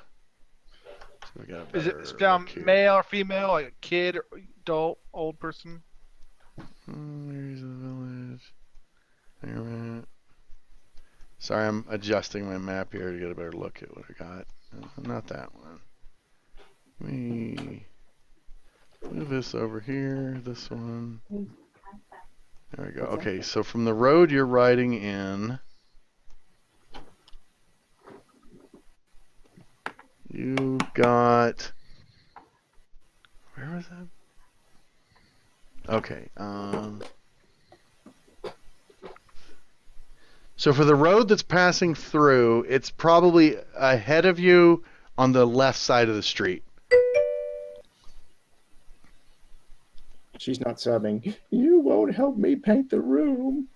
Is it sound male or female, like a kid, or adult, old person? There's a village. Hang on a minute. Sorry, I'm adjusting my map here to get a better look at what I got. Not that one. Let me move this over here. This one. There we go. Okay, so from the road you're riding in, you got. Where was that? Okay. So for the road that's passing through, it's probably ahead of you on the left side of the street. She's not sobbing. You won't help me paint the room.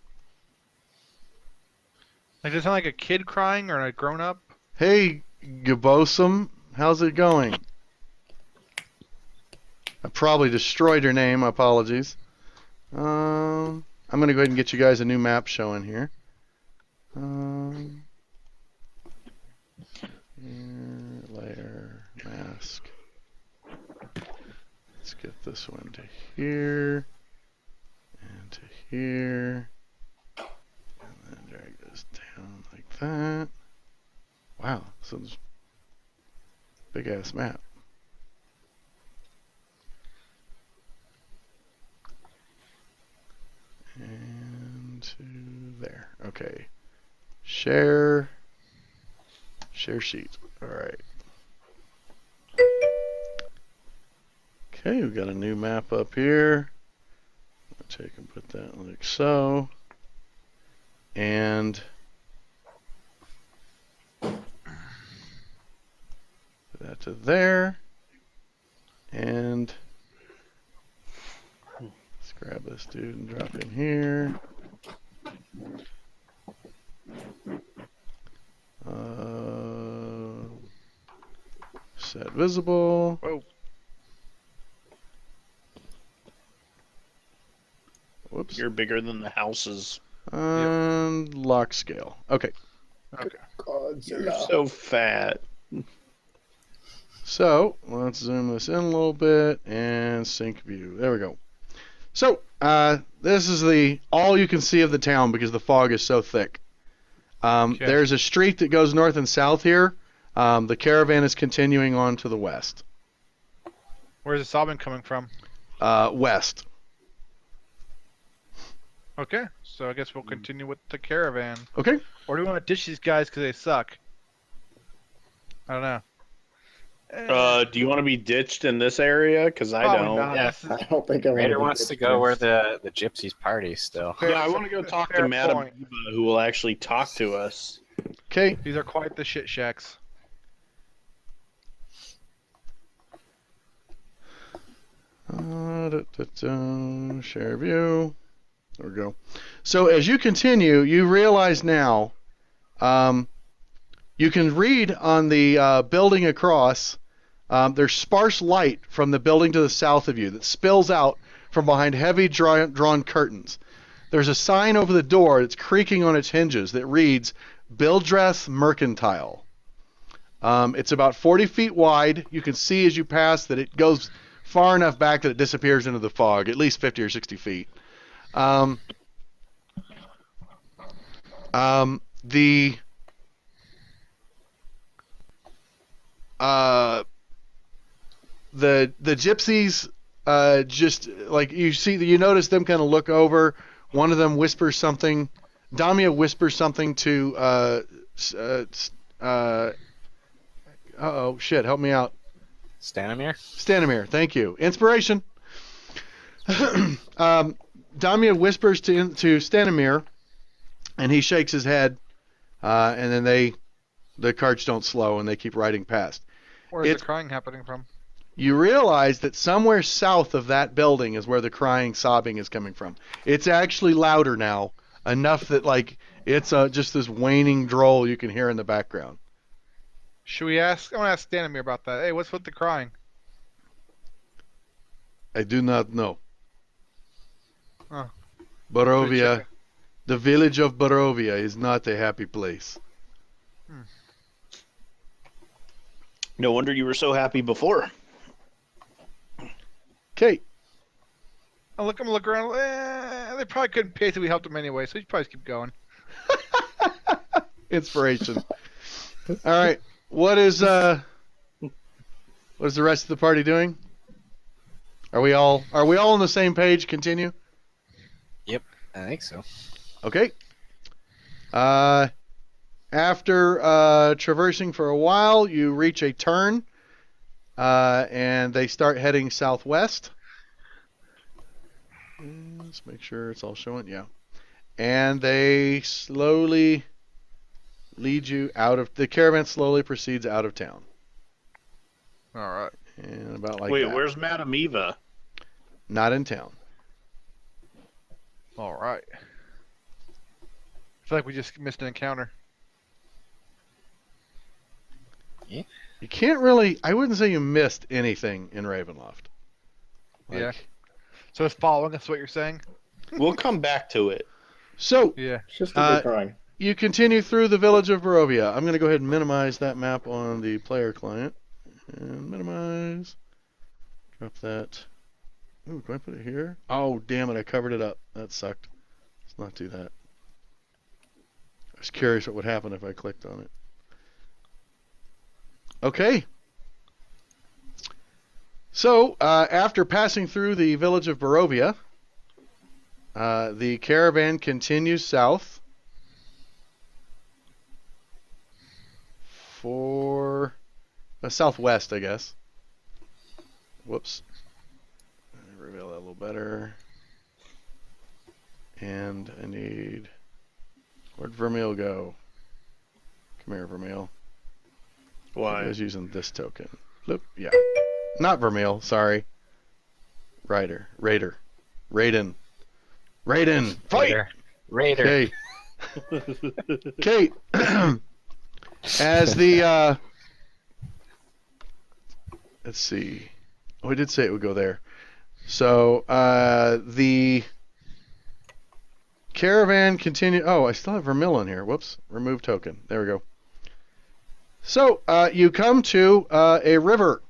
Like, does it sound like a kid crying or a grown up? Hey, Gabosum, how's it going? I probably destroyed your name. Apologies. I'm going to go ahead and get you guys a new map showing here. Here, layer, mask. Let's get this one to here, and to here, and then drag this down like that. Wow, so this big ass map. And to there. Okay. Share sheet. All right. Okay, we've got a new map up here. I'll take and put that like so. And put that to there. And let's grab this dude and drop in here. Set visible. Whoa. Whoops. You're bigger than the houses. And lock scale. Okay. Okay. You're Godzilla. so fat. So let's zoom this in a little bit and sync view. There we go. So this is the all you can see of the town because the fog is so thick. Okay. There's a street that goes north and south here. The caravan is continuing on to the west. Where's the sobbing coming from? West. Okay, so I guess we'll continue with the caravan. Okay. Or do we want to ditch these guys because they suck? I don't know. Do you want to be ditched in this area? Because I Probably don't. not. Yeah. This is- I don't think I want Raider to wants to go where the gypsies party still. Yeah, I want to go talk to Fair Madam point. Eva, who will actually talk to us. Okay. These are quite the shit shacks. Share view. There we go. So as you continue, you realize now you can read on the building across. There's sparse light from the building to the south of you that spills out from behind heavy drawn curtains. There's a sign over the door that's creaking on its hinges that reads Bildreth Mercantile. It's about 40 feet wide. You can see as you pass that it goes far enough back that it disappears into the fog, at least 50 or 60 feet. The gypsies just like you notice them kind of look over. One of them whispers something. Damia whispers something to shit, help me out. Stanimir, thank you. Inspiration. Damia whispers to Stanimir, and he shakes his head, and then the carts don't slow, and they keep riding past. Where's the crying happening from? You realize that somewhere south of that building is where the crying, sobbing is coming from. It's actually louder now, enough that like it's just this waning droll you can hear in the background. Should we ask? I want to ask Stanimir about that. Hey, what's with the crying? I do not know. Oh. Barovia, the village of Barovia is not a happy place. No wonder you were so happy before. Okay. I'm gonna look around. They probably couldn't pay till we helped them anyway, so we should probably just keep going. Inspiration. All right. What is the rest of the party doing? Are we all on the same page? Continue. Yep, I think so. Okay. After traversing for a while, you reach a turn, and they start heading southwest. Let's make sure it's all showing. Yeah. And they slowly lead you out of the caravan. Slowly proceeds out of town. All right. And about like Wait, that. where's Madam Eva? Not in town. All right. I feel like we just missed an encounter. You can't really. I wouldn't say you missed anything in Ravenloft. Yeah. So it's following us. What you're saying? We'll come back to it. So Yeah. It's just a bit crying. you continue through the village of Barovia. I'm going to go ahead and minimize that map on the player client. And minimize. Drop that. Ooh, do I put it here? Oh, damn it, I covered it up. That sucked. Let's not do that. I was curious what would happen if I clicked on it. Okay. So, after passing through the village of Barovia, the caravan continues south for southwest, I guess. Whoops. Reveal that a little better. And I need... Where'd Vermeil go? Come here, Vermeil. I Why? was using this token. Look, yeah. Not Vermeil, sorry. Raider. Raiden. Fight! Raider. Okay. Okay. As the, let's see. Oh, I did say it would go there. So, the caravan continue. Oh, I still have Vermeil on here. Whoops. Remove token. There we go. So, you come to a river.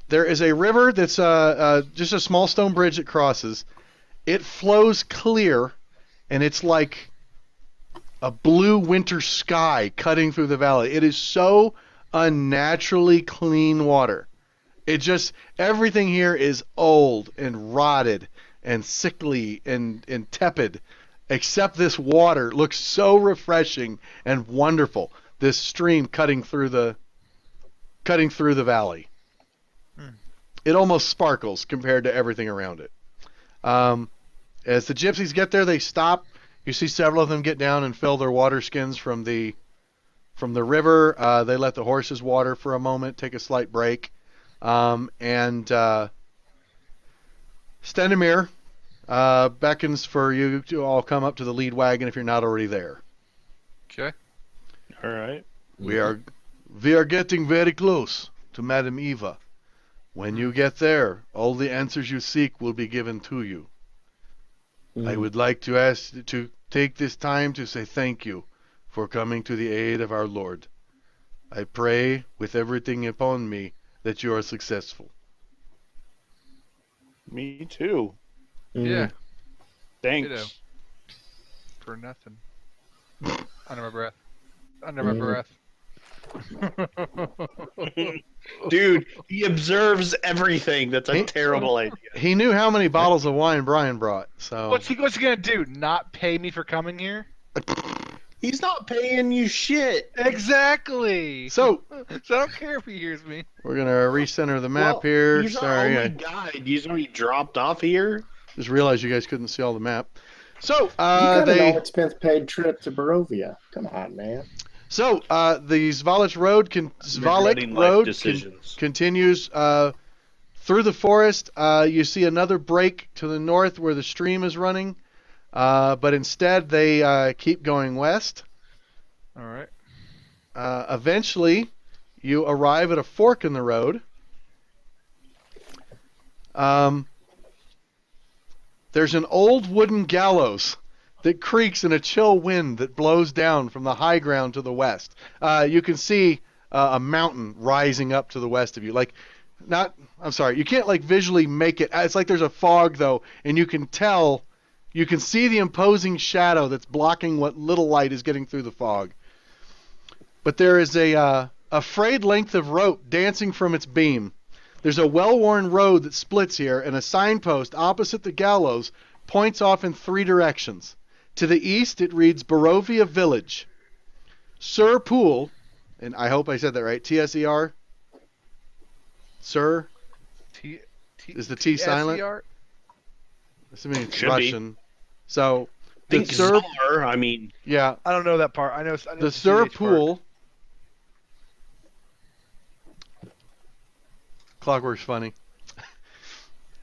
There is a river that's just a small stone bridge that crosses. It flows clear, and it's like a blue winter sky cutting through the valley. It is so unnaturally clean water. It just, everything here is old and rotted and sickly and tepid, except this water looks so refreshing and wonderful. This stream cutting through the valley. It almost sparkles compared to everything around it. As the gypsies get there, they stop. You see several of them get down and fill their water skins from the river. They let the horses water for a moment, take a slight break. And Stenimir beckons for you to all come up to the lead wagon if you're not already there. Okay. All right. We are getting very close to Madame Eva. When you get there, all the answers you seek will be given to you. I would like to ask to take this time to say thank you for coming to the aid of our Lord. I pray with everything upon me that you are successful. Me too. Yeah. Thanks. Ditto. For nothing. Under my breath. Under my breath. Dude, he observes everything. That's a terrible idea. He knew how many bottles of wine Brian brought, so... What's he gonna do? Not pay me for coming here? He's not paying you shit. Exactly. So, I don't care if he hears me. we're going to recenter the map Well, here. He's Sorry, our I only guide. He's already dropped off here. just realized you guys couldn't see all the map. So, You got an they... all-expense paid trip to Barovia. Come on, man. So, the Zvalich Road, Regretting life decisions. continues through the forest. You see another break to the north where the stream is running, but instead they keep going west. All right. Eventually, you arrive at a fork in the road. There's an old wooden gallows that creaks in a chill wind that blows down from the high ground to the west. You can see a mountain rising up to the west of you. You can't like visually make it. It's like there's a fog though, and you can see the imposing shadow that's blocking what little light is getting through the fog. But there is a frayed length of rope dancing from its beam. There's a well-worn road that splits here, and a signpost opposite the gallows points off in three directions. To the east, it reads Barovia Village. Sir Pool, and I hope I said that right, T-S-E-R? Sir? Is the T silent? S-E-R? Assuming it's Should be. Russian. So, I think the Sir... Tsar, I mean, Yeah, I don't know that part. I know the Sir CH part. Pool... Clockwork's funny.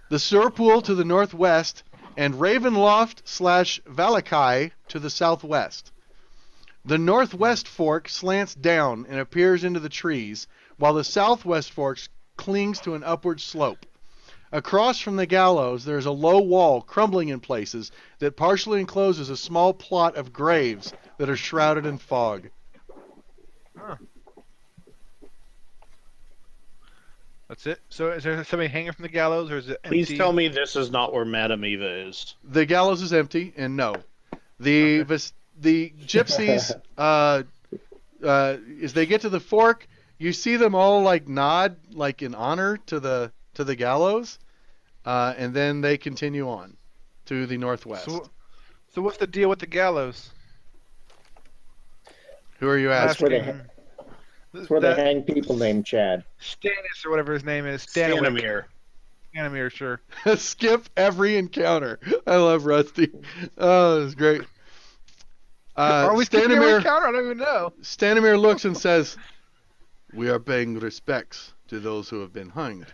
The Sur Pool to the northwest, and Ravenloft / Valakai to the southwest. The northwest fork slants down and appears into the trees, while the southwest fork clings to an upward slope. Across from the gallows, there is a low wall, crumbling in places, that partially encloses a small plot of graves that are shrouded in fog. Huh. That's it. So is there somebody hanging from the gallows, or is it empty? Please tell me this is not where Madame Eva is. The gallows is empty, and no. The gypsies, as they get to the fork, you see them all like nod, like in honor to the gallows, and then they continue on to the northwest. So what's the deal with the gallows? Who are you That's where asking? they That's where they hang people named Chad. Stannis or whatever his name is. Stanimir. Stanimir, sure. Skip every encounter. I love Rusty. Oh, that's great. Are we skipping every encounter? I don't even know. Stanimir looks and says, "We are paying respects to those who have been hanged.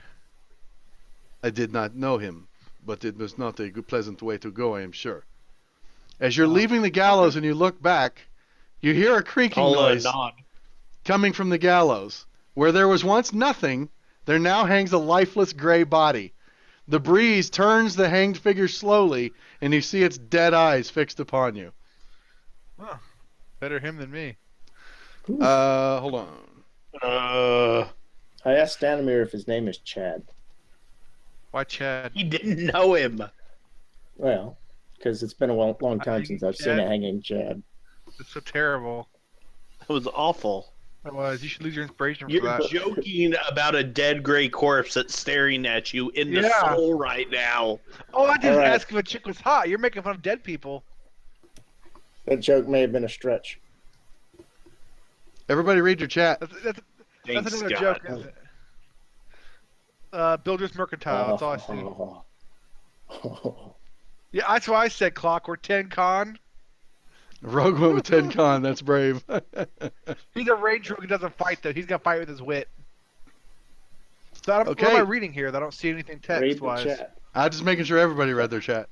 I did not know him, but it was not a good, pleasant way to go, I am sure. As you're leaving the gallows and you look back, you hear a creaking noise coming from the gallows. Where there was once nothing, there now hangs a lifeless gray body. The breeze turns the hanged figure slowly, and you see its dead eyes fixed upon you." Well, better him than me. Hold on. I asked Stanimir if his name is Chad. Why Chad? He didn't know him. Well, because it's been a long time since I've seen a hanging Chad. It's so terrible. That was awful. It was. You should lose your inspiration for You're that. joking about a dead gray corpse that's staring at you in the soul right now. Oh, I didn't ask if a chick was hot. You're making fun of dead people. That joke may have been a stretch. Everybody read your chat. That's Thanks, another God. joke, isn't it? Builder's Mercantile. That's all I see. Yeah, that's why I said Clockwork 10 Con. Rogue went with 10 con. That's brave. He's a ranger who doesn't fight, though. He's going to fight with his wit. So what Okay. am I reading here? I don't see anything text-wise. Read the chat. I'm just making sure everybody read their chat.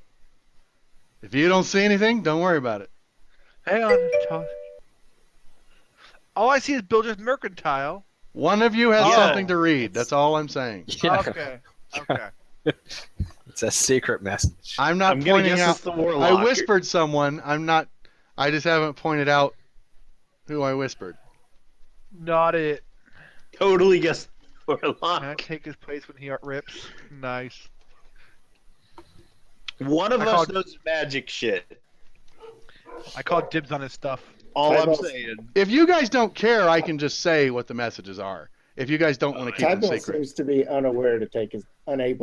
If you don't see anything, don't worry about it. Hang on. All I see is Builder's Mercantile. One of you has Oh. something to read. That's all I'm saying. Yeah. Okay. Okay. It's a secret message. I'm not I'm gonna pointing guess out. it's the warlock. I whispered someone. I'm not. I just haven't pointed out who I whispered. Not it. Totally guess Can I warlock. take his place when he rips? Nice. One of I us called- knows magic shit. I call dibs on his stuff. All I'm Tybalt- saying. If you guys don't care, I can just say what the messages are. If you guys don't want to keep them Tybalt secret. seems to be unable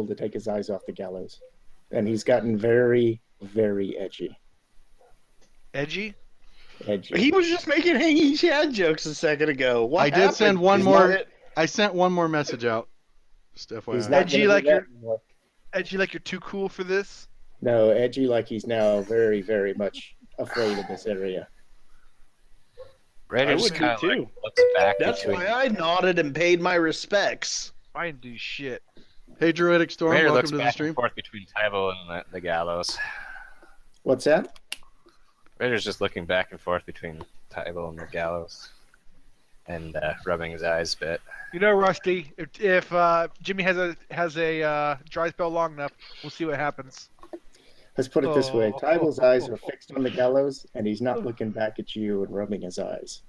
to take his eyes off the gallows. And he's gotten very, very edgy. Edgy? He was just making hanging Chad jokes a second ago. What I did happened? send one He's more- not- I sent one more message out. Just He's FYI. not Edgy gonna do like that you're- anymore. Edgy like you're too cool for this? No, edgy like he's now very, very much afraid of this area. Raiders I would be kind of too. like looks back That's between. why I nodded and paid my respects. I didn't do shit. Hey, Druidic Storm, Raider welcome looks to the back and stream. forth between Tybo and the gallows. What's that? Raider's just looking back and forth between Tybo and the gallows, and rubbing his eyes a bit. You know, Rusty, if Jimmy has a dry spell long enough, we'll see what happens. Let's put it this way. Oh. Tybalt's eyes are fixed on the gallows, and he's not looking back at you and rubbing his eyes.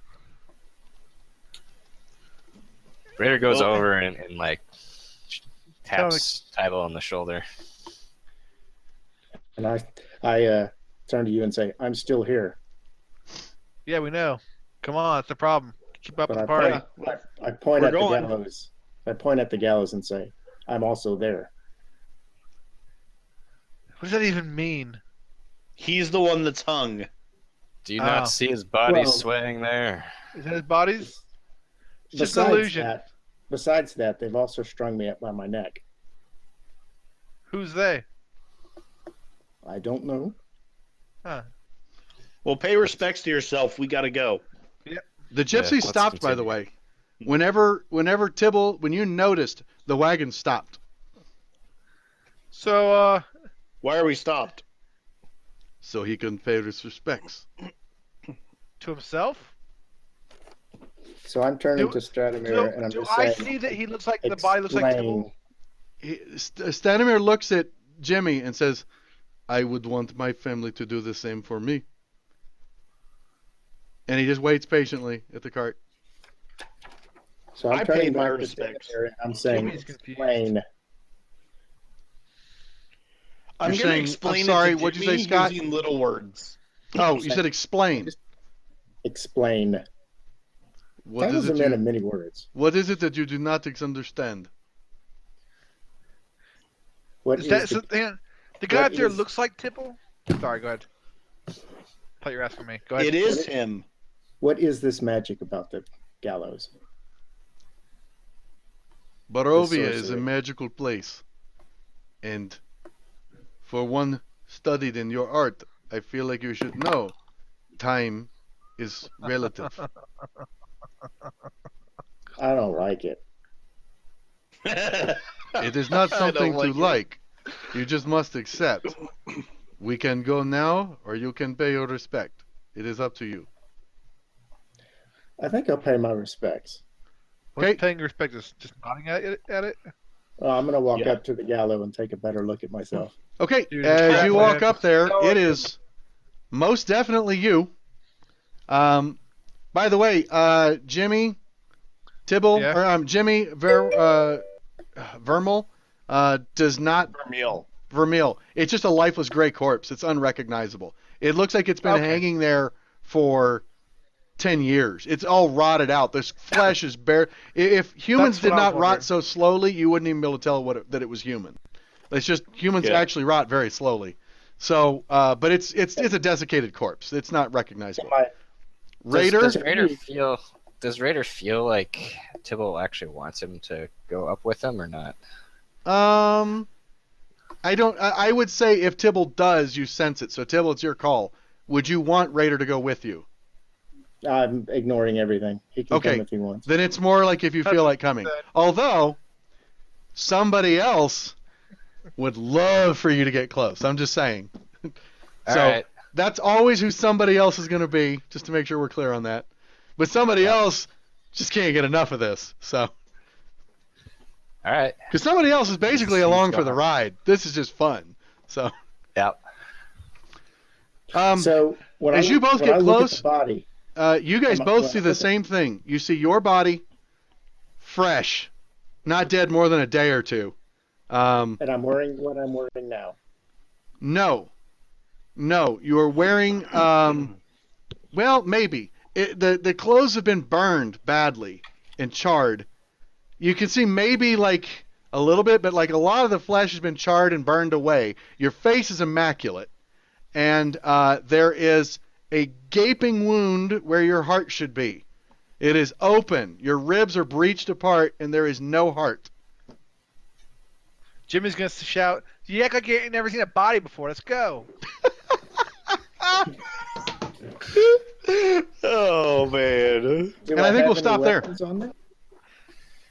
Raider goes Well, over and like taps Tybo on the shoulder. And I turn to you and say, "I'm still here." Yeah, we know. Come on, it's the problem. Keep up But with I the party. point We're at the going. gallows. I point at the gallows and say, "I'm also there." What does that even mean? He's the one that's hung. Do you Oh. not see his body Well- swaying there? Is that his body's? It's just an illusion. Besides that, they've also strung me up by my neck. Who's they? I don't know. Huh. Well, pay respects to yourself. We gotta go. The gypsy let's stopped, by the continue. way. Whenever Tibble, when you noticed, the wagon stopped. So, Why are we stopped? So he can pay his respects. to himself? So I'm turning Do- to Stratomir and I'm Do just I saying, see that he looks like the body looks like Tibble? Stanimir looks at Jimmy and says, "I would want my family to do the same for me." And he just waits patiently at the cart. So I'm I turning paid my back to Stanimir respects. and I'm saying, Jimmy's confused. explain. I'm You're gonna saying, explain I'm sorry, it to what'd you Jimmy say, Scott? using little words. Oh, you said explain. Explain. What That is was a it man you? of many words. What is it that you do not understand? What Is is that the, something? The guy what up there is- looks like Tipple. Sorry, go ahead. Thought you were asking me. Go ahead. It is him. what is this magic about the gallows? Barovia is a sorcery. magical place. And for one studied in your art, I feel like you should know time is relative. I don't like it. It is not I something don't to it. like. You just must accept. We can go now, or you can pay your respect. It is up to you. I think I'll pay my respects. What's Okay. paying respect? Just nodding at it. I'm going to walk Yeah. up to the gallows and take a better look at myself. Okay, Dude, as crap, you walk man. up there, No, it is most definitely you. By the way, Jimmy Tibble, Yeah. or Jimmy Vermal, does not Vermeil. It's just a lifeless gray corpse. It's unrecognizable. It looks like it's been Okay. hanging there for 10 years. It's all rotted out. This flesh is bare. If humans That's did what I was not rot wondering. so slowly, you wouldn't even be able to tell that it was human. It's just humans Yeah. actually rot very slowly. So, but it's a desiccated corpse. It's not recognizable. My- Raider, does- Does Raider feel like Tibble actually wants him to go up with him or not? I don't. I would say if Tibble does, you sense it. So Tibble, it's your call. Would you want Raider to go with you? I'm ignoring everything. He can Okay. come if he wants. Then it's more like if you feel like coming. Although somebody else would love for you to get close. I'm just saying. So Alright. that's always who somebody else is going to be, just to make sure we're clear on that. But somebody else just can't get enough of this. So Alright. because somebody else is basically He's along for the gone. ride. This is just fun. So Yep. So when as you both when get I look close- at the body, you guys Am I- both well, see the okay. same thing. You see your body fresh, not dead more than a day or two. and I'm wearing what I'm wearing now. No, you are wearing. Well, maybe the clothes have been burned badly and charred. You can see maybe like a little bit, but like a lot of the flesh has been charred and burned away. Your face is immaculate, and there is a gaping wound where your heart should be. It is open. Your ribs are breached apart, and there is no heart. Jimmy's gonna shout, "You act like you ain't never seen a body before. Let's go." Oh man. Do And I think have we'll any stop there. weapons on me?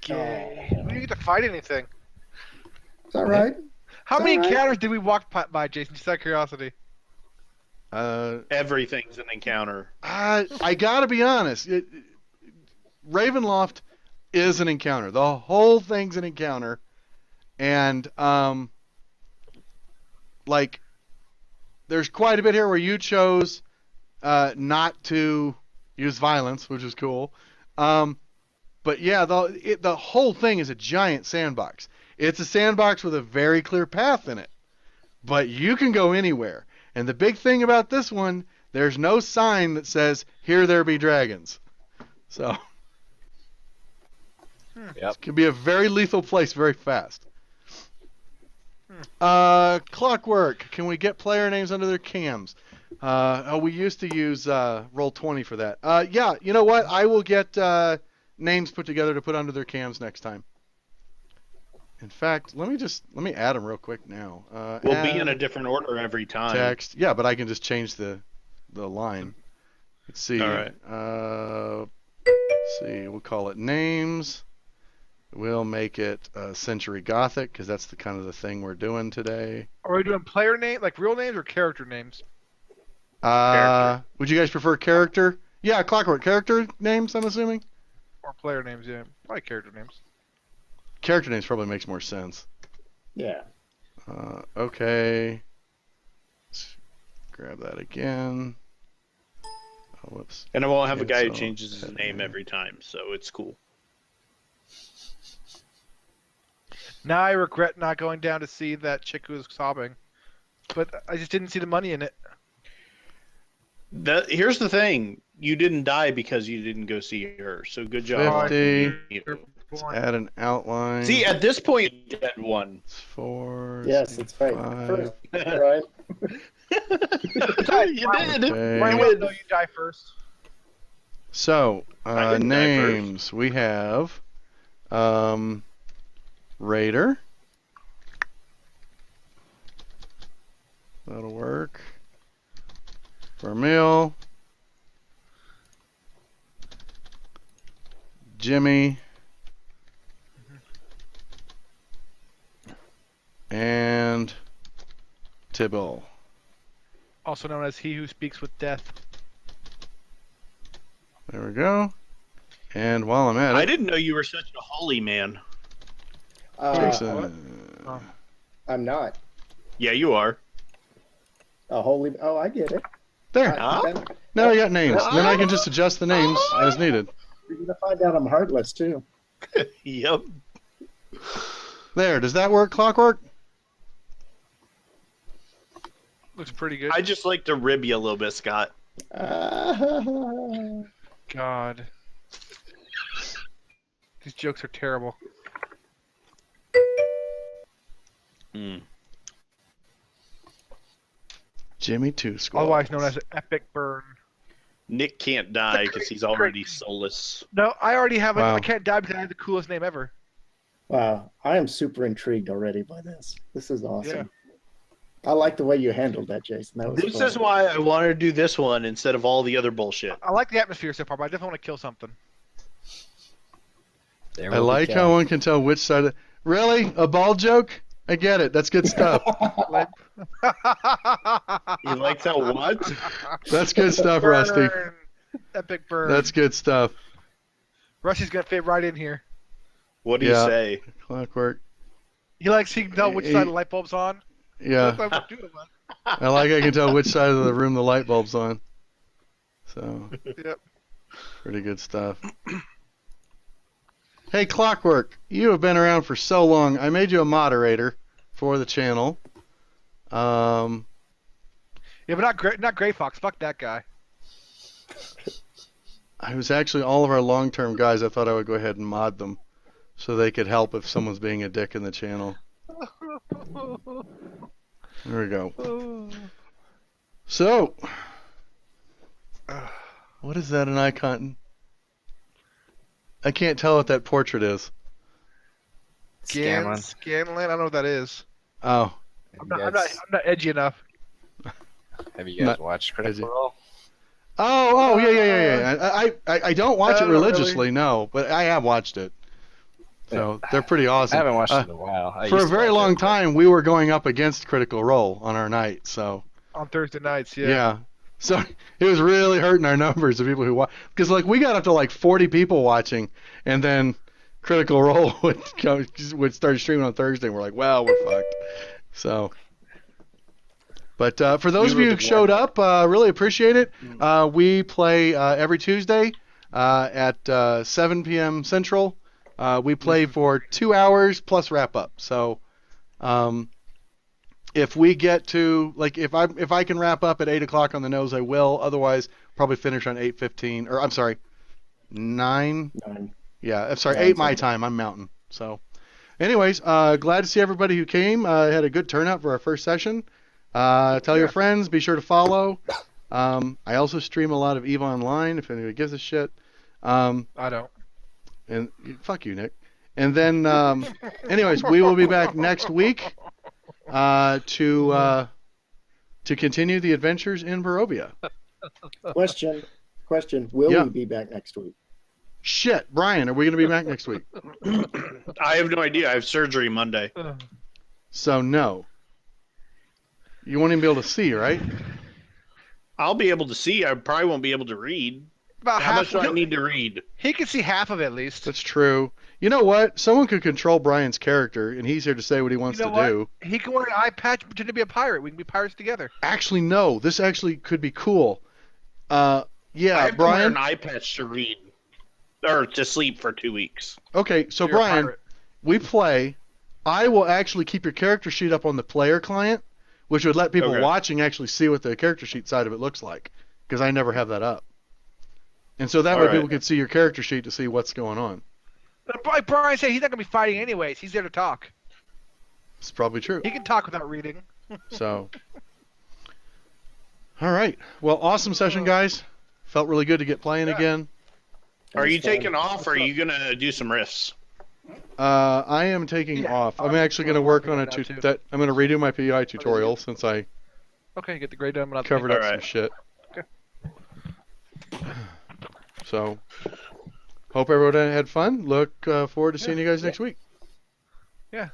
Yeah. We didn't get to fight anything. It's all right. How It's many all right. encounters did we walk by, Jason? Just out of curiosity. Everything's an encounter. I gotta be honest. Ravenloft is an encounter. The whole thing's an encounter, and like there's quite a bit here where you chose not to use violence, which is cool. But yeah, the whole thing is a giant sandbox. It's a sandbox with a very clear path in it, but you can go anywhere. And the big thing about this one, there's no sign that says "Here there be dragons." So Yep. it can be a very lethal place very fast. Clockwork. Can we get player names under their cams? We used to use Roll20 for that. Yeah, you know what? I will get names put together to put under their cams next time. In fact, let me add them real quick now. We'll be add in a different order every time. text. Yeah, but I can just change the line. Let's see. All right. Let's see. We'll call it names. We'll make it Century Gothic because that's the kind of the thing we're doing today. Are we doing player name, like real names, or character names? Would you guys prefer character? Yeah, Clockwork. Character names, I'm assuming? Or player names, yeah. Probably character names. Character names probably makes more sense. Yeah. Okay. Let's grab that again. Oh, whoops. And I won't have a guy who Cancel. changes his name every time, so it's cool. Now I regret not going down to see that chick who was sobbing, but I just didn't see the money in it. Here's the thing: you didn't die because you didn't go see her. So good job. 50. on you. Let's add an outline. See, at this point, you dead one. It's 4. Yes, it's right. 5. First, right? You did. Okay. Why You would win. you die first? So, I didn't die names. We have Raider. That'll work. Vermeil. Jimmy. And Tibble. Also known as He Who Speaks with Death. There we go. And while I'm at I it, didn't know you were such a holy man. Jason. Oh. I'm not Yeah, you are. a holy. Oh, I get it. There. Then Now I got names. Then I can just adjust the names as needed. you're gonna find out I'm heartless too. Yep. There. Does that work, Clockwork? Looks pretty good. I just like to rib you a little bit, Scott. God. These jokes are terrible. Mm. Jimmy Two Squad. Otherwise known as Epic Burn. Nick can't die because he's already soulless. No, I already have Wow. I can't die because I have the coolest name ever. Wow, I am super intrigued already by this. This is awesome. Yeah. I like the way you handled that, Jason. That was This fun. is why I wanted to do this one instead of all the other bullshit. I like the atmosphere so far, but I definitely want to kill something. There I will be like how Ken. one can tell which side. Really? A ball joke? I get it. That's good stuff. You like that what? That's good stuff, Rusty. Burn. Epic Burn. That's good stuff. Rusty's gonna fit right in here. What do Yeah. you say? Clockwork. He can tell which side the light bulb's on. Yeah. That's what I'm doing, man. I can tell which side of the room the light bulb's on. So, Yep. pretty good stuff. Hey, Clockwork, you have been around for so long. I made you a moderator for the channel. Yeah, but not Gray Fox. Fuck that guy. I was actually all of our long-term guys. I thought I would go ahead and mod them so they could help if someone's being a dick in the channel. There we go. So, what is that an icon? I can't tell what that portrait is. Scanlan. Scanlan. I don't know what that is. Oh, I'm not edgy enough. Have you guys Not- watched is Critical it- Role? oh, yeah. I don't watch it No, not religiously, no, but I have watched it. So they're pretty awesome. I haven't watched it in a while. I For a used to very watch long it, but- time, we were going up against Critical Role on our night. So On Thursday nights, yeah. yeah. So it was really hurting our numbers of people who watch, because like we got up to like 40 people watching, and then Critical Role would start streaming on Thursday. And we're like, well, we're fucked. So, but for those of you who showed up, really appreciate it. We play every Tuesday at 7 p.m. Central. We play for 2 hours plus wrap up. So, if we get to like if I can wrap up at 8 o'clock on the nose, I will. Otherwise, probably finish on 8:15. Or I'm sorry, 9. 9. Yeah, I'm sorry, Yeah, 8 my something. time. I'm Mountain. So, anyways, glad to see everybody who came. Had a good turnout for our first session. Tell your friends. Be sure to follow. I also stream a lot of EVE Online if anybody gives a shit. I don't. And fuck you, Nick. And then, anyways, we will be back next week to continue the adventures in Barovia. Question. Will Yeah. we be back next week? Shit, Brian, are we going to be back next week? I have no idea. I have surgery Monday. So no. You won't even be able to see, right? I'll be able to see. I probably won't be able to read. About How half. much do I need to read? He can see half of it at least. That's true. You know what? Someone could control Brian's character, and he's here to say what he wants You know to what? do. He can wear an eye patch and pretend to be a pirate. We can be pirates together. Actually, no. This actually could be cool. I Yeah, have to wear Brian. an eye patch to read or to sleep for 2 weeks. Okay, so You're a Brian, pirate. we play. I will actually keep your character sheet up on the player client, which would let people Okay. watching actually see what the character sheet side of it looks like, because I never have that up. And so that way All right. people could see your character sheet to see what's going on. Like Brian said, he's not gonna be fighting anyways. He's there to talk. It's probably true. He can talk without reading. So, all right. Well, awesome session, guys. Felt really good to get playing Yeah. again. Are you That's fine. taking off or are you going to do some riffs? I am taking Yeah, off. I'm I'm actually going to work on working a on that too. that. I'm going to redo my PI tutorial since I Okay, get the grade done. But not covered up some Alright. shit. Okay. So, hope everyone had fun. Look forward to seeing you guys next week. Yeah.